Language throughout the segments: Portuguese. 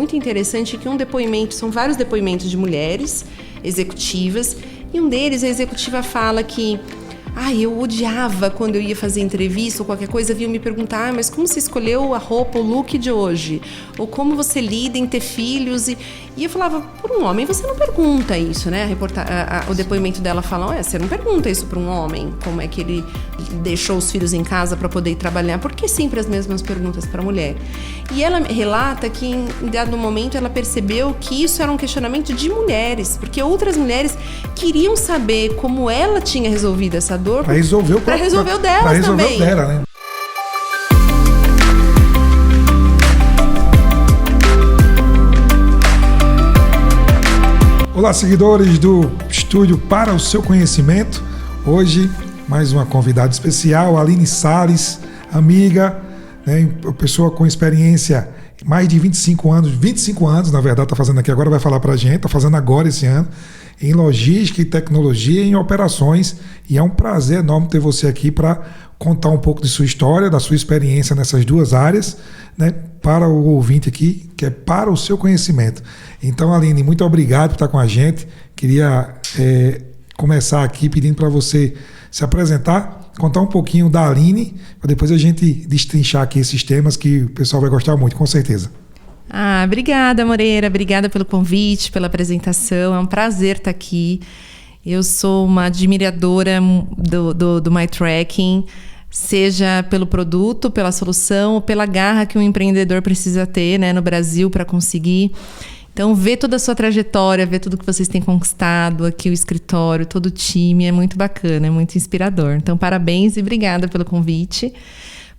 muito interessante que um depoimento, são vários depoimentos de mulheres executivas, e um deles a executiva fala que eu odiava quando eu ia fazer entrevista ou qualquer coisa, vinham me perguntar, mas como você escolheu a roupa, o look de hoje? Ou como você lida em ter filhos? E eu falava, por um homem você não pergunta isso, né? O depoimento dela fala, você não pergunta isso para um homem, como é que ele deixou os filhos em casa para poder ir trabalhar, porque sempre as mesmas perguntas para a mulher. E ela relata que em dado momento ela percebeu que isso era um questionamento de mulheres, porque outras mulheres queriam saber como ela tinha resolvido essa dor para resolver o delas também. Dela, né? Olá, seguidores do Estúdio Para o Seu Conhecimento. Hoje, mais uma convidada especial, Aline Salles, amiga, né, pessoa com experiência, mais de 25 anos, na verdade, está fazendo aqui agora, vai falar para a gente, está fazendo agora esse ano, em logística e tecnologia, em operações, e é um prazer enorme ter você aqui para contar um pouco de sua história, da sua experiência nessas duas áreas, né, para o ouvinte aqui, que é para o seu conhecimento. Então, Aline, muito obrigado por estar com a gente. Queria começar aqui pedindo para você se apresentar, contar um pouquinho da Aline, para depois a gente destrinchar aqui esses temas que o pessoal vai gostar muito, com certeza. Obrigada, Moreira. Obrigada pelo convite, pela apresentação. É um prazer estar aqui. Eu sou uma admiradora do MyTracking, seja pelo produto, pela solução ou pela garra que um empreendedor precisa ter, né, no Brasil para conseguir. Então, ver toda a sua trajetória, ver tudo que vocês têm conquistado, aqui o escritório, todo o time, é muito bacana, é muito inspirador. Então, parabéns e obrigada pelo convite.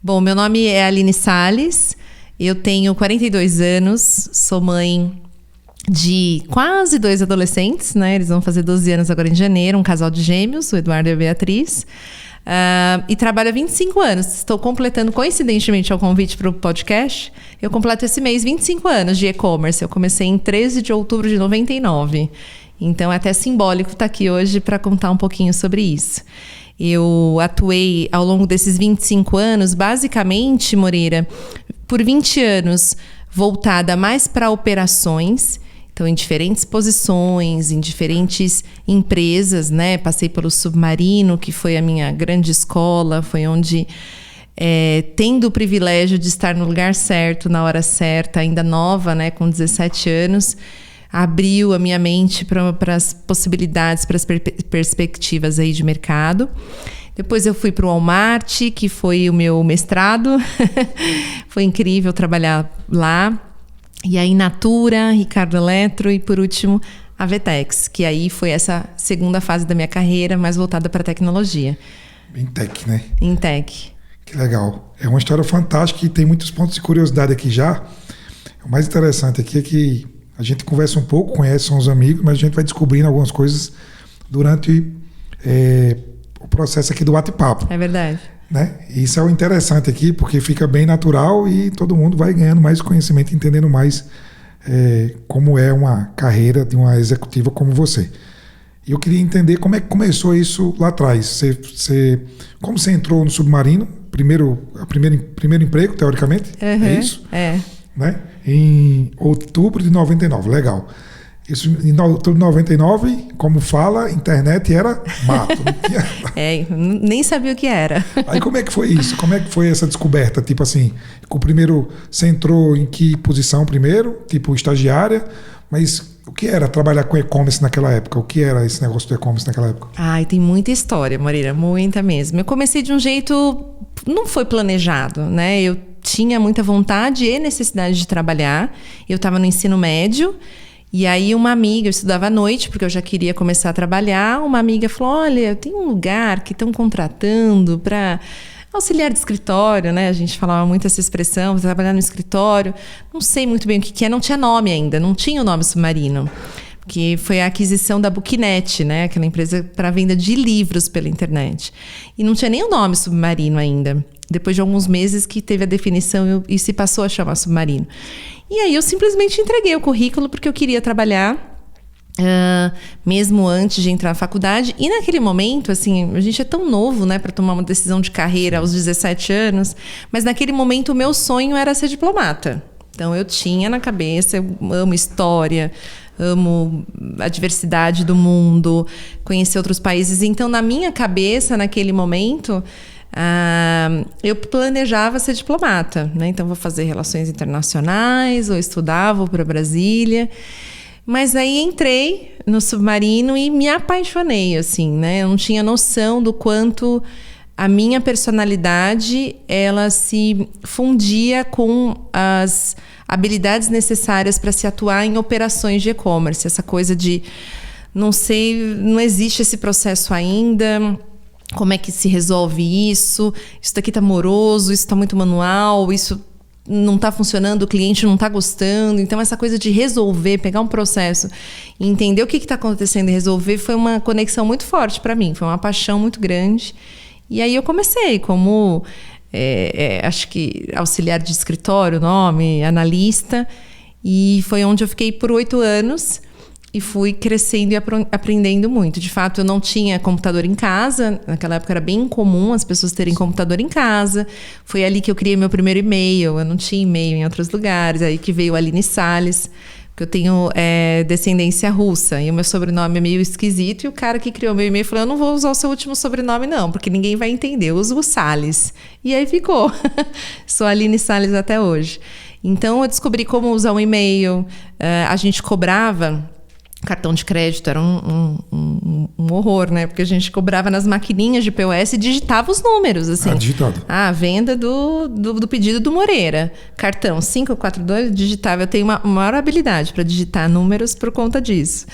Bom, meu nome é Aline Salles, eu tenho 42 anos, sou mãe de quase 2 adolescentes, né? Eles vão fazer 12 anos agora em janeiro, um casal de gêmeos, o Eduardo e a Beatriz. E trabalho há 25 anos. Estou completando, coincidentemente, ao convite para o podcast, eu completo esse mês 25 anos de e-commerce. Eu comecei em 13 de outubro de 99. Então é até simbólico estar aqui hoje para contar um pouquinho sobre isso. Eu atuei ao longo desses 25 anos, basicamente, Moreira, por 20 anos, voltada mais para operações. Então, em diferentes posições, em diferentes empresas, né? Passei pelo Submarino, que foi a minha grande escola, foi onde, tendo o privilégio de estar no lugar certo, na hora certa, ainda nova, né? Com 17 anos, abriu a minha mente para as possibilidades, para as perspectivas aí de mercado. Depois eu fui para o Walmart, que foi o meu mestrado. Foi incrível trabalhar lá. E aí, Natura, Ricardo Eletro e, por último, a Vetex, que aí foi essa segunda fase da minha carreira, mais voltada para a tecnologia. Em tech, né? Em tech. Que legal. É uma história fantástica e tem muitos pontos de curiosidade aqui já. O mais interessante aqui é que a gente conversa um pouco, conhece, são os amigos, mas a gente vai descobrindo algumas coisas durante o processo aqui do bate-papo. É verdade. Né? Isso é o interessante aqui, porque fica bem natural e todo mundo vai ganhando mais conhecimento, entendendo mais como é uma carreira de uma executiva como você. E eu queria entender como é que começou isso lá atrás. Como você entrou no Submarino? Primeiro emprego, teoricamente? Uhum, é isso? É. Né? Em outubro de 99, legal. Isso em outubro de 99, como fala, internet era mato. Nem sabia o que era. Aí como é que foi isso? Como é que foi essa descoberta? Tipo assim, você entrou em que posição primeiro? Tipo estagiária, mas o que era trabalhar com e-commerce naquela época? O que era esse negócio do e-commerce naquela época? Tem muita história, Moreira, muita mesmo. Eu comecei de um jeito, não foi planejado, né? Eu tinha muita vontade e necessidade de trabalhar. Eu estava no ensino médio. E aí uma amiga, eu estudava à noite, porque eu já queria começar a trabalhar, uma amiga falou, olha, tem um lugar que estão contratando para auxiliar de escritório, né? A gente falava muito essa expressão, trabalhar no escritório. Não sei muito bem o que é, não tinha nome ainda, não tinha o nome Submarino. Que foi a aquisição da Booknet, né? Aquela empresa para venda de livros pela internet. E não tinha nem o nome Submarino ainda. Depois de alguns meses que teve a definição e se passou a chamar Submarino. E aí eu simplesmente entreguei o currículo porque eu queria trabalhar, mesmo antes de entrar na faculdade. E naquele momento, assim, a gente é tão novo, né, para tomar uma decisão de carreira aos 17 anos. Mas naquele momento o meu sonho era ser diplomata. Então, eu tinha na cabeça, eu amo história, amo a diversidade do mundo, conhecer outros países. Então, na minha cabeça, naquele momento, eu planejava ser diplomata, né? Então, vou fazer relações internacionais, ou estudar, vou para Brasília. Mas aí entrei no Submarino e me apaixonei, assim, né? Eu não tinha noção do quanto a minha personalidade, ela se fundia com as habilidades necessárias para se atuar em operações de e-commerce. Essa coisa de, não sei, não existe esse processo ainda, como é que se resolve isso? Isso daqui tá moroso, isso tá muito manual, isso não está funcionando, o cliente não está gostando. Então, essa coisa de resolver, pegar um processo e entender o que está acontecendo e resolver foi uma conexão muito forte para mim, foi uma paixão muito grande. E aí eu comecei como, acho que auxiliar de escritório, nome, analista, e foi onde eu fiquei por 8 anos e fui crescendo e aprendendo muito. De fato, eu não tinha computador em casa. Naquela época era bem comum as pessoas terem computador em casa. Foi ali que eu criei meu primeiro e-mail. Eu não tinha e-mail em outros lugares. Aí que veio a Aline Salles, porque eu tenho descendência russa. E o meu sobrenome é meio esquisito. E o cara que criou meu e-mail falou, eu não vou usar o seu último sobrenome não, porque ninguém vai entender. Eu uso o Salles. E aí ficou. Sou Aline Salles até hoje. Então, eu descobri como usar um e-mail. A gente cobrava... Cartão de crédito era um horror, né? Porque a gente cobrava nas maquininhas de POS e digitava os números, assim. Digitado. Venda do pedido do Moreira. Cartão 542, digitava. Eu tenho uma maior habilidade para digitar números por conta disso.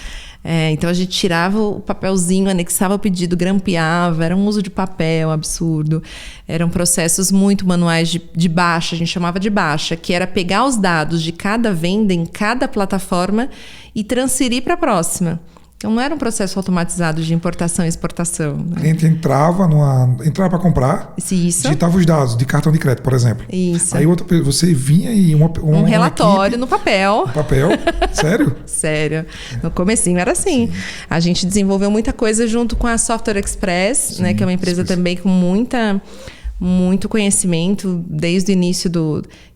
Então, a gente tirava o papelzinho, anexava o pedido, grampeava. Era um uso de papel absurdo. Eram processos muito manuais de baixa, a gente chamava de baixa, que era pegar os dados de cada venda em cada plataforma e transferir para a próxima. Então, não era um processo automatizado de importação e exportação. Né? O cliente entrava para comprar, isso. digitava os dados de cartão de crédito, por exemplo. Isso. Aí você vinha e um relatório equipe, no papel. Sério? Sério. No comecinho era assim. Sim. A gente desenvolveu muita coisa junto com a Software Express, né, que é uma empresa também com muito conhecimento desde o início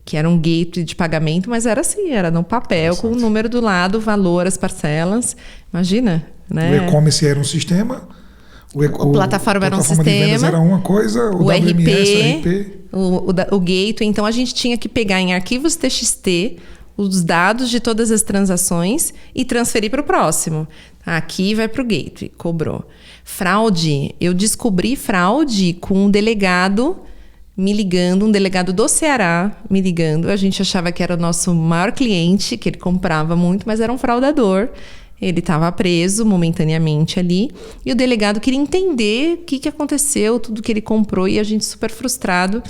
que era um gateway de pagamento, mas era assim, era no papel, com o número do lado, o valor, as parcelas. Imagina, né? O e-commerce era um sistema, o plataforma era um sistema, de vendas era uma coisa, o WMS, o gateway. Então, a gente tinha que pegar em arquivos TXT os dados de todas as transações e transferir para o próximo. Aqui vai para o gateway, cobrou. Fraude, eu descobri fraude com um delegado me ligando, um delegado do Ceará me ligando. A gente achava que era o nosso maior cliente, que ele comprava muito, mas era um fraudador. Ele estava preso momentaneamente ali. E o delegado queria entender o que aconteceu, tudo que ele comprou. E a gente super frustrado,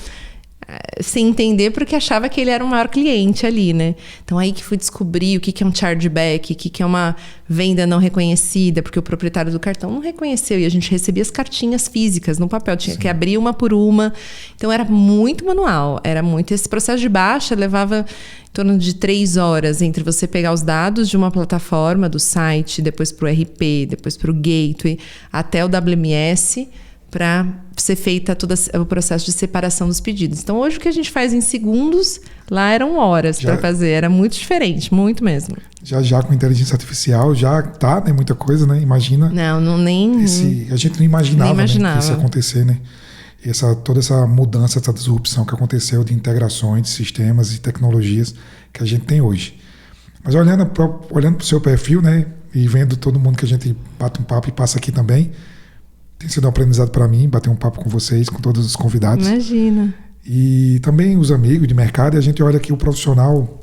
sem entender, porque achava que ele era o maior cliente ali, né? Então, aí que fui descobrir o que é um chargeback, o que é uma venda não reconhecida, porque o proprietário do cartão não reconheceu. E a gente recebia as cartinhas físicas no papel, tinha que abrir uma por uma. Então, era muito manual, era muito... Esse processo de baixa levava em torno de 3 horas entre você pegar os dados de uma plataforma, do site, depois para o RP, depois para o gateway, até o WMS, para ser feita todo o processo de separação dos pedidos. Então, hoje o que a gente faz em segundos, lá eram horas para fazer. Era muito diferente, muito mesmo. Já com inteligência artificial, já tá, né? Muita coisa, né? Imagina. Nem... a gente não imaginava, né, que isso ia acontecer, né? Toda essa mudança, essa disrupção que aconteceu de integrações, de sistemas e tecnologias que a gente tem hoje. Mas olhando para o seu perfil, né? E vendo todo mundo que a gente bate um papo e passa aqui também, tem sido um aprendizado para mim, bater um papo com vocês, com todos os convidados. Imagina. E também os amigos de mercado, e a gente olha que o profissional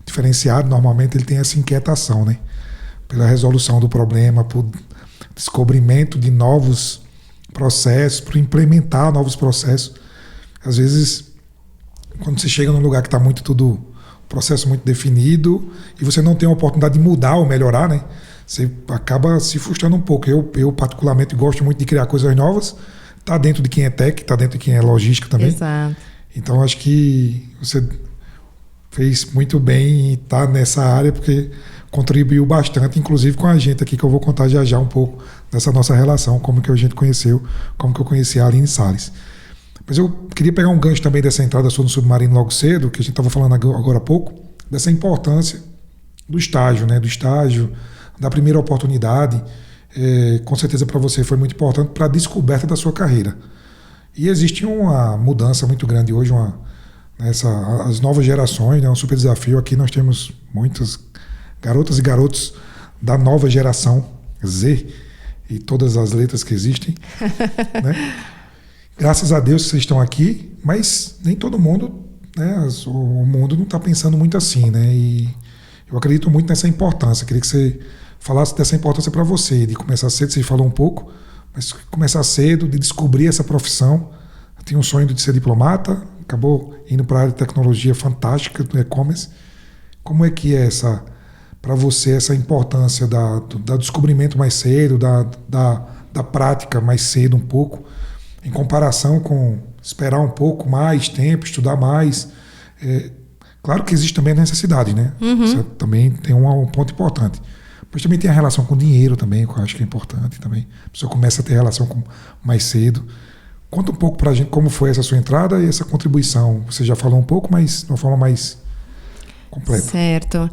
diferenciado, normalmente ele tem essa inquietação, né? Pela resolução do problema, por descobrimento de novos processos, por implementar novos processos. Às vezes, quando você chega num lugar que está tudo processo muito definido, e você não tem a oportunidade de mudar ou melhorar, né? Você acaba se frustrando um pouco. Eu particularmente gosto muito de criar coisas novas. Está dentro de quem é tech, está dentro de quem é logística também. Exato. Então, acho que você fez muito bem em estar nessa área, porque contribuiu bastante, inclusive com a gente aqui, que eu vou contar já um pouco dessa nossa relação, como que a gente conheceu, como que eu conheci a Aline Salles. Mas eu queria pegar um gancho também dessa entrada sua no Submarino logo cedo, que a gente estava falando agora há pouco, dessa importância do estágio, né? Do estágio, da primeira oportunidade. Com certeza para você foi muito importante para a descoberta da sua carreira. E existe uma mudança muito grande hoje, as novas gerações, né? Um super desafio. Aqui nós temos muitas garotas e garotos da nova geração Z e todas as letras que existem, né? Graças a Deus vocês estão aqui, mas nem todo mundo, né? O mundo não está pensando muito assim, né? E eu acredito muito nessa importância. Queria que você falasse dessa importância para você, de começar cedo. Você falou um pouco, mas começar cedo, de descobrir essa profissão. Eu tinha um sonho de ser diplomata, acabou indo para a área de tecnologia fantástica do e-commerce. Como é que é para você essa importância do descobrimento mais cedo, da prática mais cedo um pouco, em comparação com esperar um pouco mais tempo, estudar mais? Claro que existe também a necessidade, né? Isso também tem um ponto importante. Mas também tem a relação com o dinheiro também, que eu acho que é importante também. A pessoa começa a ter relação mais cedo. Conta um pouco pra gente como foi essa sua entrada e essa contribuição. Você já falou um pouco, mas de uma forma mais completa. Certo.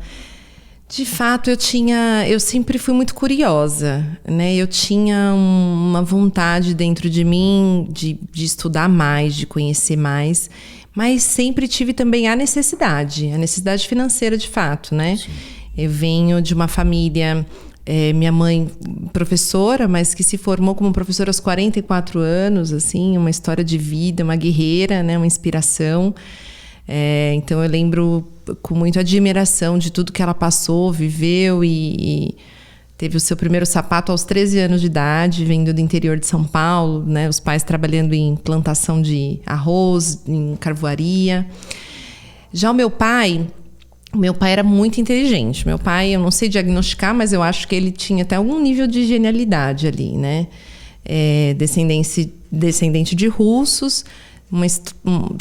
De fato, eu sempre fui muito curiosa, né? Eu tinha uma vontade dentro de mim de estudar mais, de conhecer mais, mas sempre tive também a necessidade financeira, de fato, né? Sim. Eu venho de uma família, minha mãe professora, mas que se formou como professora aos 44 anos, assim, uma história de vida, uma guerreira, né? Uma inspiração. Então eu lembro com muita admiração de tudo que ela passou, viveu e teve o seu primeiro sapato aos 13 anos de idade, vindo do interior de São Paulo, né? Os pais trabalhando em plantação de arroz, em carvoaria. Já o meu pai era muito inteligente. Meu pai, eu não sei diagnosticar, mas eu acho que ele tinha até algum nível de genialidade ali, né? Descendente de russos,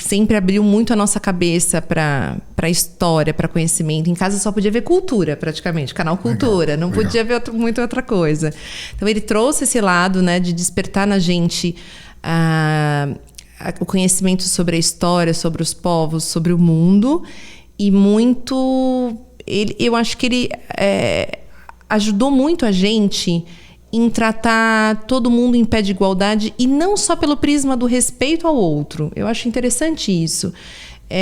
sempre abriu muito a nossa cabeça para história, para conhecimento. Em casa só podia ver cultura, praticamente, canal Cultura. Não podia ver muita outra coisa. Então ele trouxe esse lado, né, de despertar na gente o conhecimento sobre a história, sobre os povos, sobre o mundo. E eu acho que ele ajudou muito a gente em tratar todo mundo em pé de igualdade, e não só pelo prisma do respeito ao outro. Eu acho interessante isso.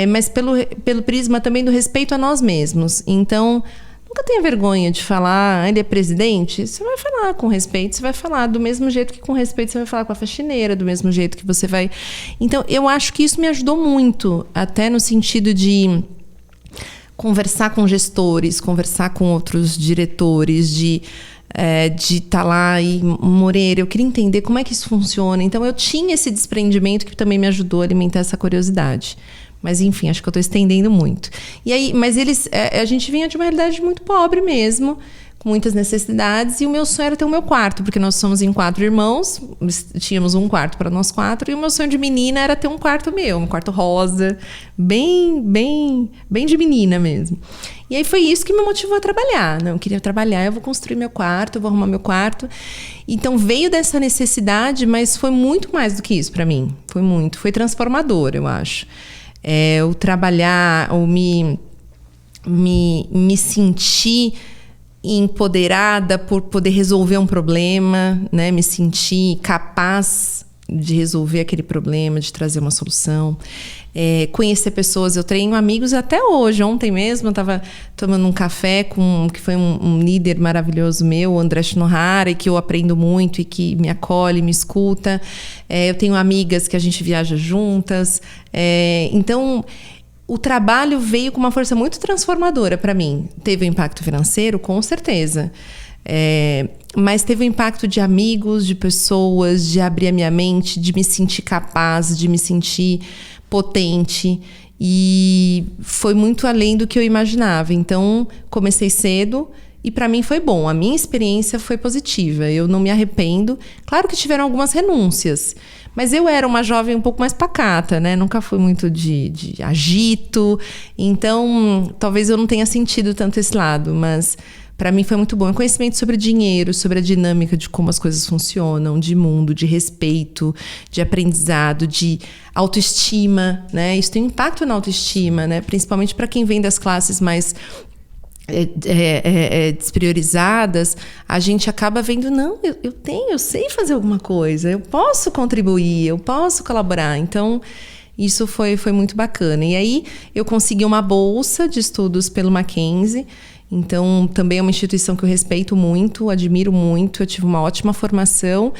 Mas pelo prisma também do respeito a nós mesmos. Então, nunca tenha vergonha de falar, ele é presidente, você vai falar com respeito, você vai falar do mesmo jeito que com respeito você vai falar com a faxineira, do mesmo jeito que você vai... Então, eu acho que isso me ajudou muito, até no sentido de conversar com gestores, conversar com outros diretores, de estar lá e, Moreira, eu queria entender como é que isso funciona. Então, eu tinha esse desprendimento que também me ajudou a alimentar essa curiosidade. Mas, enfim, acho que eu estou estendendo muito. E aí, mas a gente vinha de uma realidade muito pobre mesmo, com muitas necessidades, e o meu sonho era ter o meu quarto, porque nós somos em 4 irmãos, tínhamos um quarto para nós 4, e o meu sonho de menina era ter um quarto meu, um quarto rosa, bem de menina mesmo. E aí foi isso que me motivou a trabalhar. Não, eu queria trabalhar, eu vou construir meu quarto, eu vou arrumar meu quarto. Então veio dessa necessidade, mas foi muito mais do que isso para mim. Foi transformador, eu acho. O trabalhar, ou me sentir empoderada por poder resolver um problema, né? Me sentir capaz de resolver aquele problema, de trazer uma solução. Conhecer pessoas. Eu tenho amigos até hoje. Ontem mesmo eu estava tomando um café que foi um líder maravilhoso meu, o André Shinohara, e que eu aprendo muito e que me acolhe, me escuta. Eu tenho amigas que a gente viaja juntas. Então, o trabalho veio com uma força muito transformadora para mim. Teve um impacto financeiro, com certeza. Mas teve o impacto de amigos, de pessoas, de abrir a minha mente, de me sentir capaz, de me sentir potente. E foi muito além do que eu imaginava. Então, comecei cedo e para mim foi bom. A minha experiência foi positiva. Eu não me arrependo. Claro que tiveram algumas renúncias. Mas eu era uma jovem um pouco mais pacata, né? Nunca fui muito de agito. Então, talvez eu não tenha sentido tanto esse lado. Mas para mim foi muito bom. É conhecimento sobre dinheiro, sobre a dinâmica de como as coisas funcionam, de mundo, de respeito, de aprendizado, de autoestima, né? Isso tem impacto na autoestima, né? Principalmente para quem vem das classes mais despriorizadas, a gente acaba vendo, não, eu sei fazer alguma coisa, eu posso contribuir, eu posso colaborar. Então, isso foi muito bacana. E aí, eu consegui uma bolsa de estudos pelo Mackenzie. Então, também é uma instituição que eu respeito muito, admiro muito. Eu tive uma ótima formação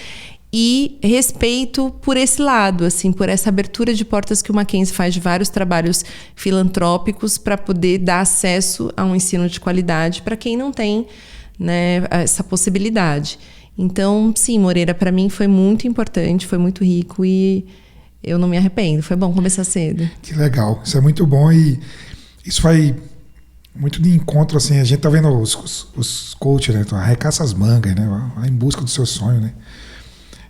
e respeito por esse lado, assim, por essa abertura de portas que o Mackenzie faz de vários trabalhos filantrópicos para poder dar acesso a um ensino de qualidade para quem não tem, né, essa possibilidade. Então, sim, Moreira, para mim foi muito importante, foi muito rico e eu não me arrependo. Foi bom começar cedo. Que legal, isso é muito bom e isso vai muito de encontro, assim, a gente tá vendo os coaches, né, então, arregaça as mangas, né, vai em busca do seu sonho, né.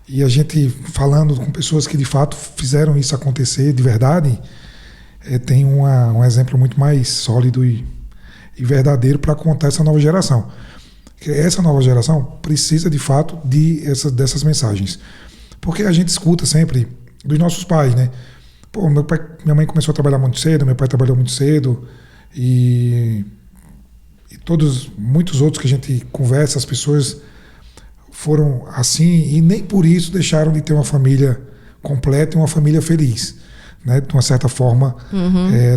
E a gente falando com pessoas que de fato fizeram isso acontecer de verdade, tem um exemplo muito mais sólido e verdadeiro para contar essa nova geração. Essa nova geração precisa de fato dessas mensagens. Porque a gente escuta sempre dos nossos pais, né? Pô, minha mãe começou a trabalhar muito cedo, meu pai trabalhou muito cedo e muitos outros que a gente conversa, as pessoas foram assim e nem por isso deixaram de ter uma família completa e uma família feliz, né? De uma certa forma,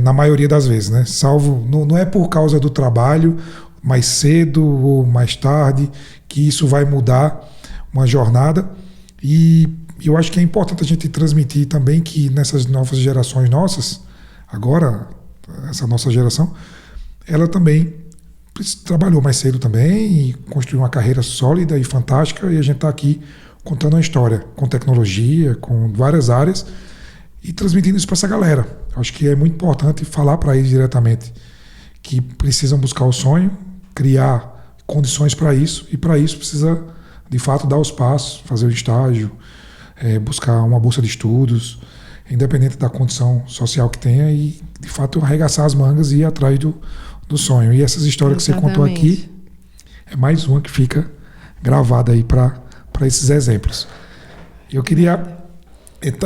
na maioria das vezes, né? Salvo, não é por causa do trabalho mais cedo ou mais tarde que isso vai mudar uma jornada. E eu acho que é importante a gente transmitir também que nessas novas gerações nossas, agora essa nossa geração, ela também trabalhou mais cedo também e construiu uma carreira sólida e fantástica, e a gente está aqui contando uma história com tecnologia, com várias áreas e transmitindo isso para essa galera. Acho que é muito importante falar para eles diretamente que precisam buscar o sonho, criar condições para isso, e para isso precisa de fato dar os passos, fazer o estágio, buscar uma bolsa de estudos, independente da condição social que tenha, e de fato arregaçar as mangas e ir atrás do sonho. E essas histórias que você contou aqui é mais uma que fica gravada aí para esses exemplos. Eu queria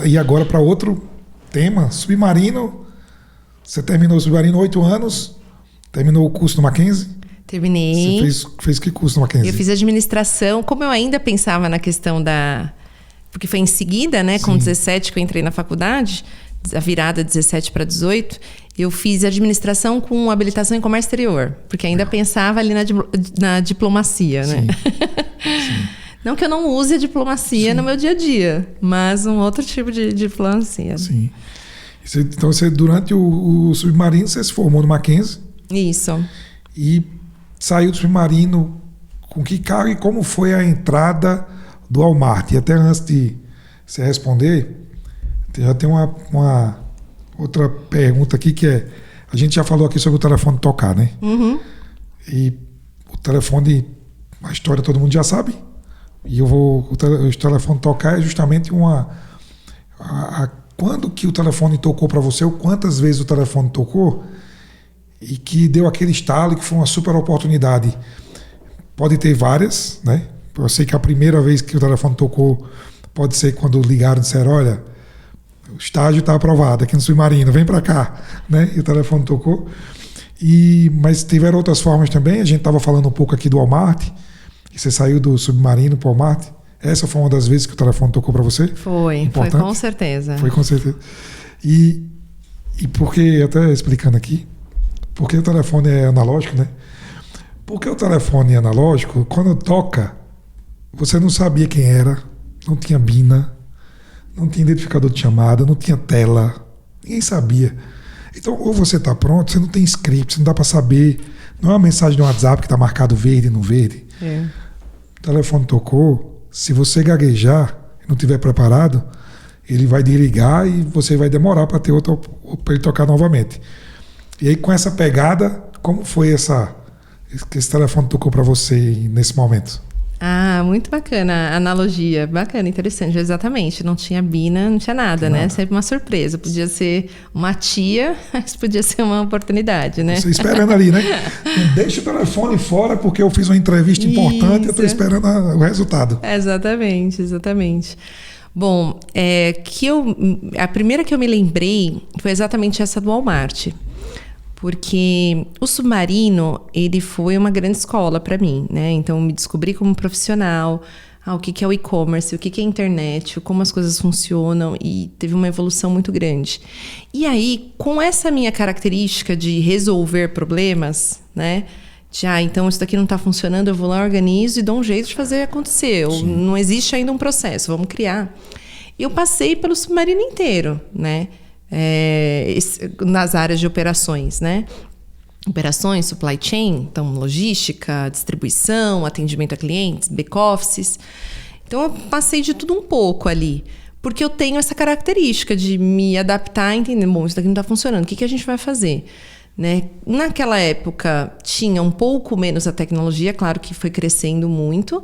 ir agora para outro tema, submarino. Você terminou o submarino 8 anos, terminou o curso no Mackenzie? Terminei. Você fez que curso no Mackenzie? Eu fiz administração, como eu ainda pensava na questão porque foi em seguida, né, com 17 que eu entrei na faculdade, a virada 17 para 18, eu fiz administração com habilitação em comércio exterior, porque ainda pensava ali na diplomacia, né? Sim. Não que eu não use a diplomacia no meu dia a dia, mas um outro tipo de diplomacia. Sim. Então, durante o submarino, você se formou no Mackenzie. Isso. E saiu do submarino com que cargo e como foi a entrada do Walmart? E até antes de você responder, já tem uma outra pergunta aqui que é, a gente já falou aqui sobre o telefone tocar, né? E o telefone, a história todo mundo já sabe, e o telefone tocar é justamente quando que o telefone tocou para você, ou quantas vezes o telefone tocou, e que deu aquele estalo, que foi uma super oportunidade. Pode ter várias, né? Eu sei que a primeira vez que o telefone tocou pode ser quando ligaram e disseram, olha, o estágio está aprovado aqui no submarino, vem para cá, né? E o telefone tocou. Mas tiveram outras formas também. A gente estava falando um pouco aqui do Walmart, que você saiu do submarino para o Walmart. Essa foi uma das vezes que o telefone tocou para você? Foi com certeza. Foi com certeza. E porque, até explicando aqui, porque o telefone é analógico, né? Porque o telefone é analógico, quando toca, você não sabia quem era, não tinha bina, não tinha identificador de chamada, não tinha tela, ninguém sabia. Então, ou você está pronto, você não tem script, você não dá para saber, não é uma mensagem no WhatsApp que está marcado verde e não verde. O telefone tocou, se você gaguejar e não estiver preparado, ele vai desligar e você vai demorar para ter outro, para ele tocar novamente. E aí, com essa pegada, como foi que esse telefone tocou para você nesse momento? Ah, muito bacana a analogia. Bacana, interessante. Exatamente. Não tinha Bina, não tinha nada, né? Sempre uma surpresa. Podia ser uma tia, mas podia ser uma oportunidade, né? Você esperando ali, né? Não deixa o telefone fora porque eu fiz uma entrevista importante e eu estou esperando o resultado. Exatamente, exatamente. Bom, a primeira que eu me lembrei foi exatamente essa do Walmart. Porque o Submarino, ele foi uma grande escola para mim, né? Então, eu me descobri como profissional, o que é o e-commerce, o que é a internet, como as coisas funcionam, e teve uma evolução muito grande. E aí, com essa minha característica de resolver problemas, né? Então isso daqui não está funcionando, eu vou lá, organizo e dou um jeito de fazer acontecer. Não existe ainda um processo, vamos criar. Eu passei pelo Submarino inteiro, né? Nas áreas de operações, né? Operações, supply chain, então logística, distribuição, atendimento a clientes, back-offices. Então eu passei de tudo um pouco ali, porque eu tenho essa característica de me adaptar, entender, bom, isso daqui não está funcionando, o que a gente vai fazer? Né? Naquela época tinha um pouco menos a tecnologia, claro que foi crescendo muito.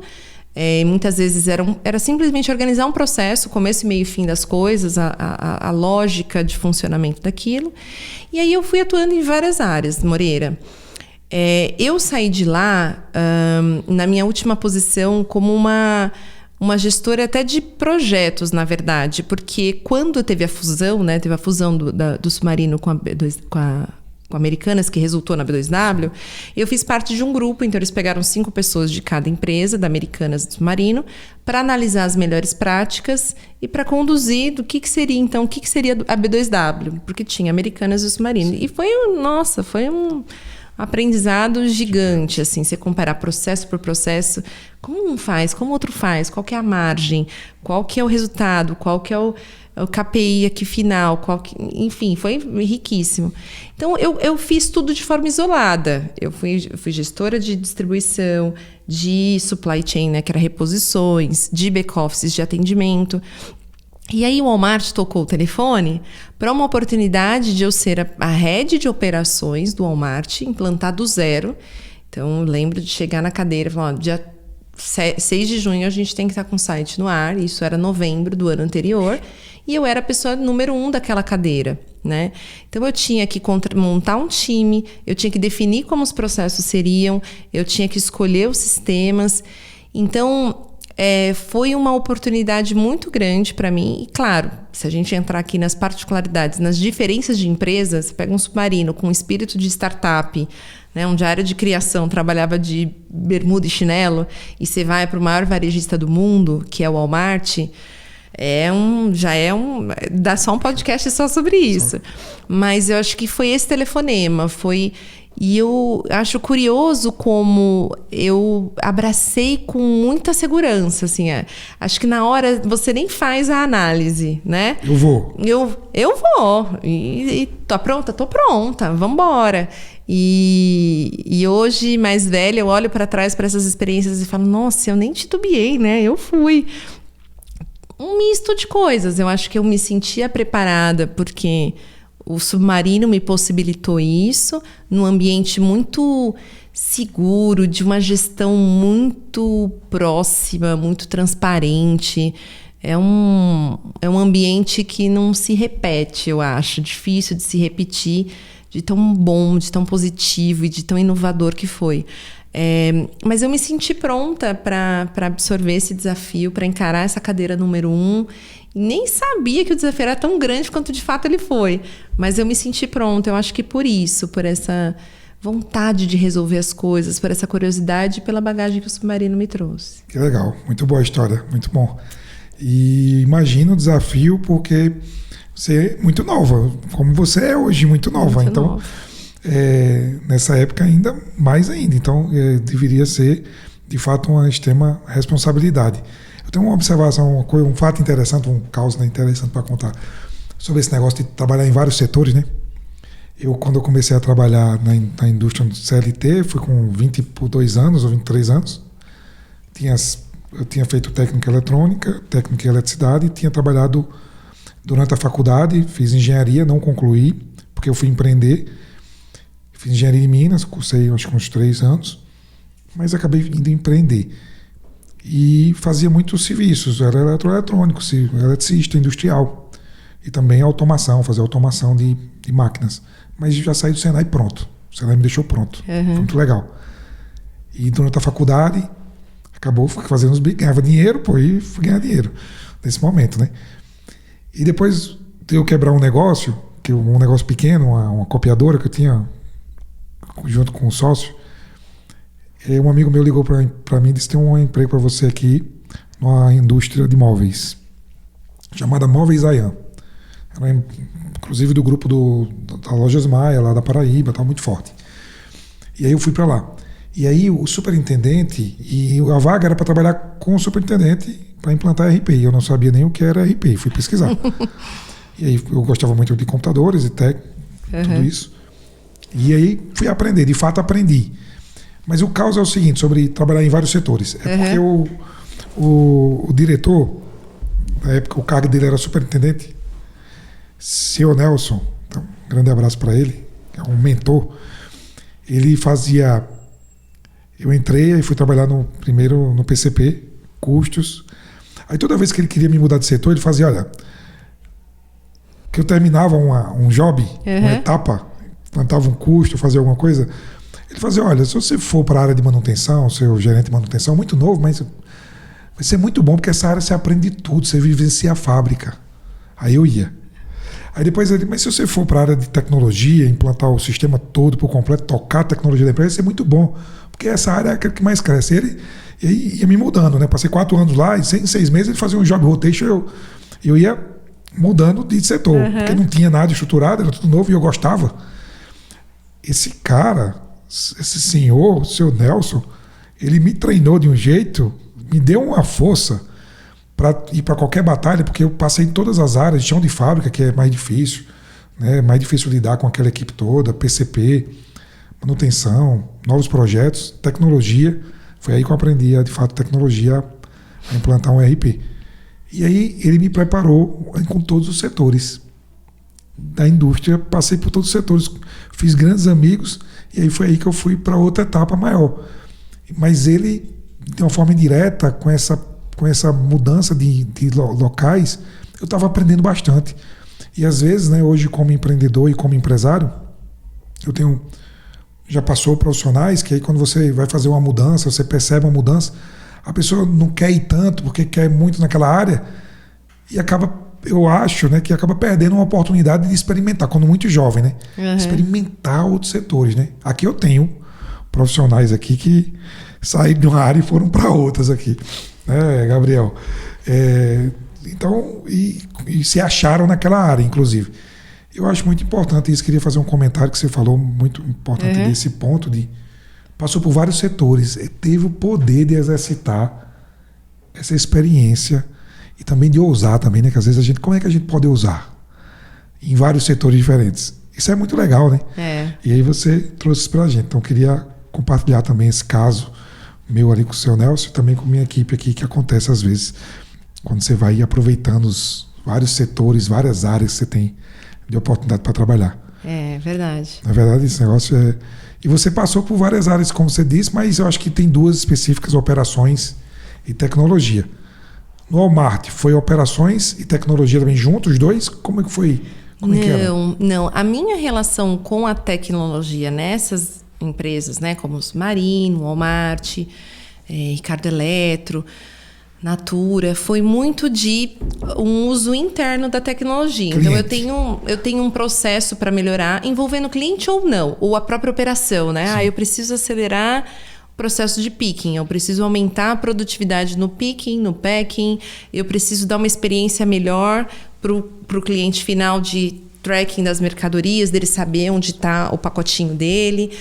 Muitas vezes era simplesmente organizar um processo, começo, meio e fim das coisas, a lógica de funcionamento daquilo. E aí eu fui atuando em várias áreas, Moreira. Eu saí de lá, na minha última posição, como uma gestora até de projetos, na verdade, porque quando teve a fusão, né, teve a fusão do Submarino com a Americanas, que resultou na B2W, eu fiz parte de um grupo, então eles pegaram 5 pessoas de cada empresa, da Americanas e do Submarino, para analisar as melhores práticas e para conduzir do que seria, então, o que seria a B2W, porque tinha Americanas e o Submarino. E foi um aprendizado gigante, assim, você comparar processo por processo, como um faz, como outro faz, qual que é a margem, qual que é o resultado, qual que é o KPI aqui final, enfim, foi riquíssimo. Então, eu fiz tudo de forma isolada. Eu fui gestora de distribuição, de supply chain, né, que era reposições, de back-offices, de atendimento. E aí o Walmart tocou o telefone para uma oportunidade de eu ser a head de operações do Walmart, implantar do zero. Então, eu lembro de chegar na cadeira e falar, dia 6 de junho a gente tem que estar com o site no ar. Isso era novembro do ano anterior. E eu era a pessoa número 1 daquela cadeira, né? Então, eu tinha que montar um time, eu tinha que definir como os processos seriam, eu tinha que escolher os sistemas. Então, foi uma oportunidade muito grande para mim. E, claro, se a gente entrar aqui nas particularidades, nas diferenças de empresas, você pega um Submarino com espírito de startup, né, onde a área de criação trabalhava de bermuda e chinelo, e você vai para o maior varejista do mundo, que é o Walmart, dá só um podcast só sobre isso. Mas eu acho que foi esse telefonema, e eu acho curioso como eu abracei com muita segurança, assim, acho que na hora você nem faz a análise, né? Eu vou. Eu vou, e tô pronta? Tô pronta, vamos embora. E hoje, mais velha, eu olho para trás para essas experiências e falo, nossa, eu nem titubeei, né? Eu fui. Um misto de coisas. Eu acho que eu me sentia preparada porque o Submarino me possibilitou isso, num ambiente muito seguro, de uma gestão muito próxima, muito transparente. É um ambiente que não se repete, eu acho. Difícil de se repetir, de tão bom, de tão positivo e de tão inovador que foi. Mas eu me senti pronta para absorver esse desafio, para encarar essa cadeira número 1. Nem sabia que o desafio era tão grande quanto de fato ele foi. Mas eu me senti pronta. Eu acho que por isso, por essa vontade de resolver as coisas, por essa curiosidade e pela bagagem que o Submarino me trouxe. Que legal. Muito boa a história. Muito bom. E imagina o desafio porque você é muito nova. Como você é hoje, muito nova. Muito então, nova. Nessa época ainda mais ainda. Então, deveria ser, de fato, uma extrema responsabilidade. Eu tenho uma observação, um fato interessante, um caso interessante para contar sobre esse negócio de trabalhar em vários setores, né? Quando eu comecei a trabalhar na indústria do CLT, fui com 22 anos ou 23 anos. Eu tinha feito técnica eletrônica, técnica em eletricidade, e tinha trabalhado durante a faculdade, fiz engenharia, não concluí, porque eu fui empreender. Fiz engenharia em Minas, cursei acho que uns 3 anos, mas acabei indo empreender. e fazia muitos serviços. Era eletroeletrônico, eletricista, industrial. E também automação, fazia automação de máquinas. Mas já saí do Senai pronto. O Senai me deixou pronto. Foi muito legal. E durante a faculdade, acabou fazendo os bicos, ganhava dinheiro, e fui ganhar dinheiro nesse momento, né? E depois de eu quebrar um negócio pequeno, uma copiadora que eu tinha junto com um sócio, um amigo meu ligou para mim e disse: tem um emprego para você aqui numa indústria de móveis chamada Móveis Ayan. Era inclusive do grupo da Lojas Maia, lá da Paraíba, estava muito forte. E aí eu fui para lá. E aí o superintendente, e a vaga era para trabalhar com o superintendente para implantar RP. E eu não sabia nem o que era RP, fui pesquisar. E aí eu gostava muito de computadores e tudo isso. E aí fui aprender, de fato aprendi. Mas o caos é o seguinte, sobre trabalhar em vários setores. Porque o diretor, na época o cargo dele era superintendente, seu Nelson, então, um grande abraço para ele, é um mentor. Ele fazia... Eu entrei e fui trabalhar primeiro no PCP, custos. Aí toda vez que ele queria me mudar de setor, ele fazia, olha, que eu terminava um job, uma etapa, plantava um custo, fazia alguma coisa, ele fazia, olha, se você for para a área de manutenção, seu gerente de manutenção, muito novo, mas vai ser muito bom, porque essa área você aprende tudo, você vivencia a fábrica. Aí eu ia. Aí depois ele, mas se você for para a área de tecnologia, implantar o sistema todo por completo, tocar a tecnologia da empresa, vai ser muito bom, porque essa área é a que mais cresce. Ele ia me mudando, né? Passei 4 anos lá e em 6 meses ele fazia um job rotation, eu ia mudando de setor, porque não tinha nada estruturado, era tudo novo e eu gostava. Esse cara, esse senhor, o seu Nelson, ele me treinou de um jeito, me deu uma força para ir para qualquer batalha, porque eu passei em todas as áreas, chão de fábrica, que é mais difícil, né? Mais difícil lidar com aquela equipe toda, PCP, manutenção, novos projetos, tecnologia. Foi aí que eu aprendi, de fato, tecnologia, a implantar um ERP. E aí ele me preparou com todos os setores da indústria, passei por todos os setores, fiz grandes amigos, e aí foi aí que eu fui para outra etapa maior. Mas ele, de uma forma indireta, com essa mudança de locais, eu estava aprendendo bastante. E às vezes, né, hoje como empreendedor e como empresário, já passou profissionais que aí quando você vai fazer uma mudança, você percebe uma mudança, a pessoa não quer ir tanto porque quer muito naquela área e acaba, eu acho, né, que acaba perdendo uma oportunidade de experimentar, quando muito jovem, né? Experimentar outros setores, né? Aqui eu tenho profissionais aqui que saíram de uma área e foram para outras aqui, né, Gabriel? Então, e se acharam naquela área, inclusive. Eu acho muito importante isso. Queria fazer um comentário que você falou, muito importante desse ponto de... Passou por vários setores, teve o poder de exercitar essa experiência e também de ousar também, né? Que às vezes como é que a gente pode ousar em vários setores diferentes? Isso é muito legal, né? E aí você trouxe isso pra gente. Então eu queria compartilhar também esse caso meu ali com o seu Nelson e também com a minha equipe aqui, que acontece às vezes quando você vai aproveitando os vários setores, várias áreas que você tem de oportunidade para trabalhar. É verdade. Na verdade, esse negócio é... E você passou por várias áreas, como você disse, mas eu acho que tem 2 específicas, operações e tecnologia. No Walmart, foi operações e tecnologia também juntos, os dois? Como é que foi? Não. A minha relação com a tecnologia nessas empresas, né, como os Marino, Walmart, Ricardo Eletro, Natura, foi muito de um uso interno da tecnologia. Cliente. Então eu tenho um processo para melhorar, envolvendo o cliente ou não, ou a própria operação, né? Eu preciso acelerar o processo de picking, eu preciso aumentar a produtividade no picking, no packing, eu preciso dar uma experiência melhor para o cliente final de tracking das mercadorias, dele saber onde está o pacotinho dele.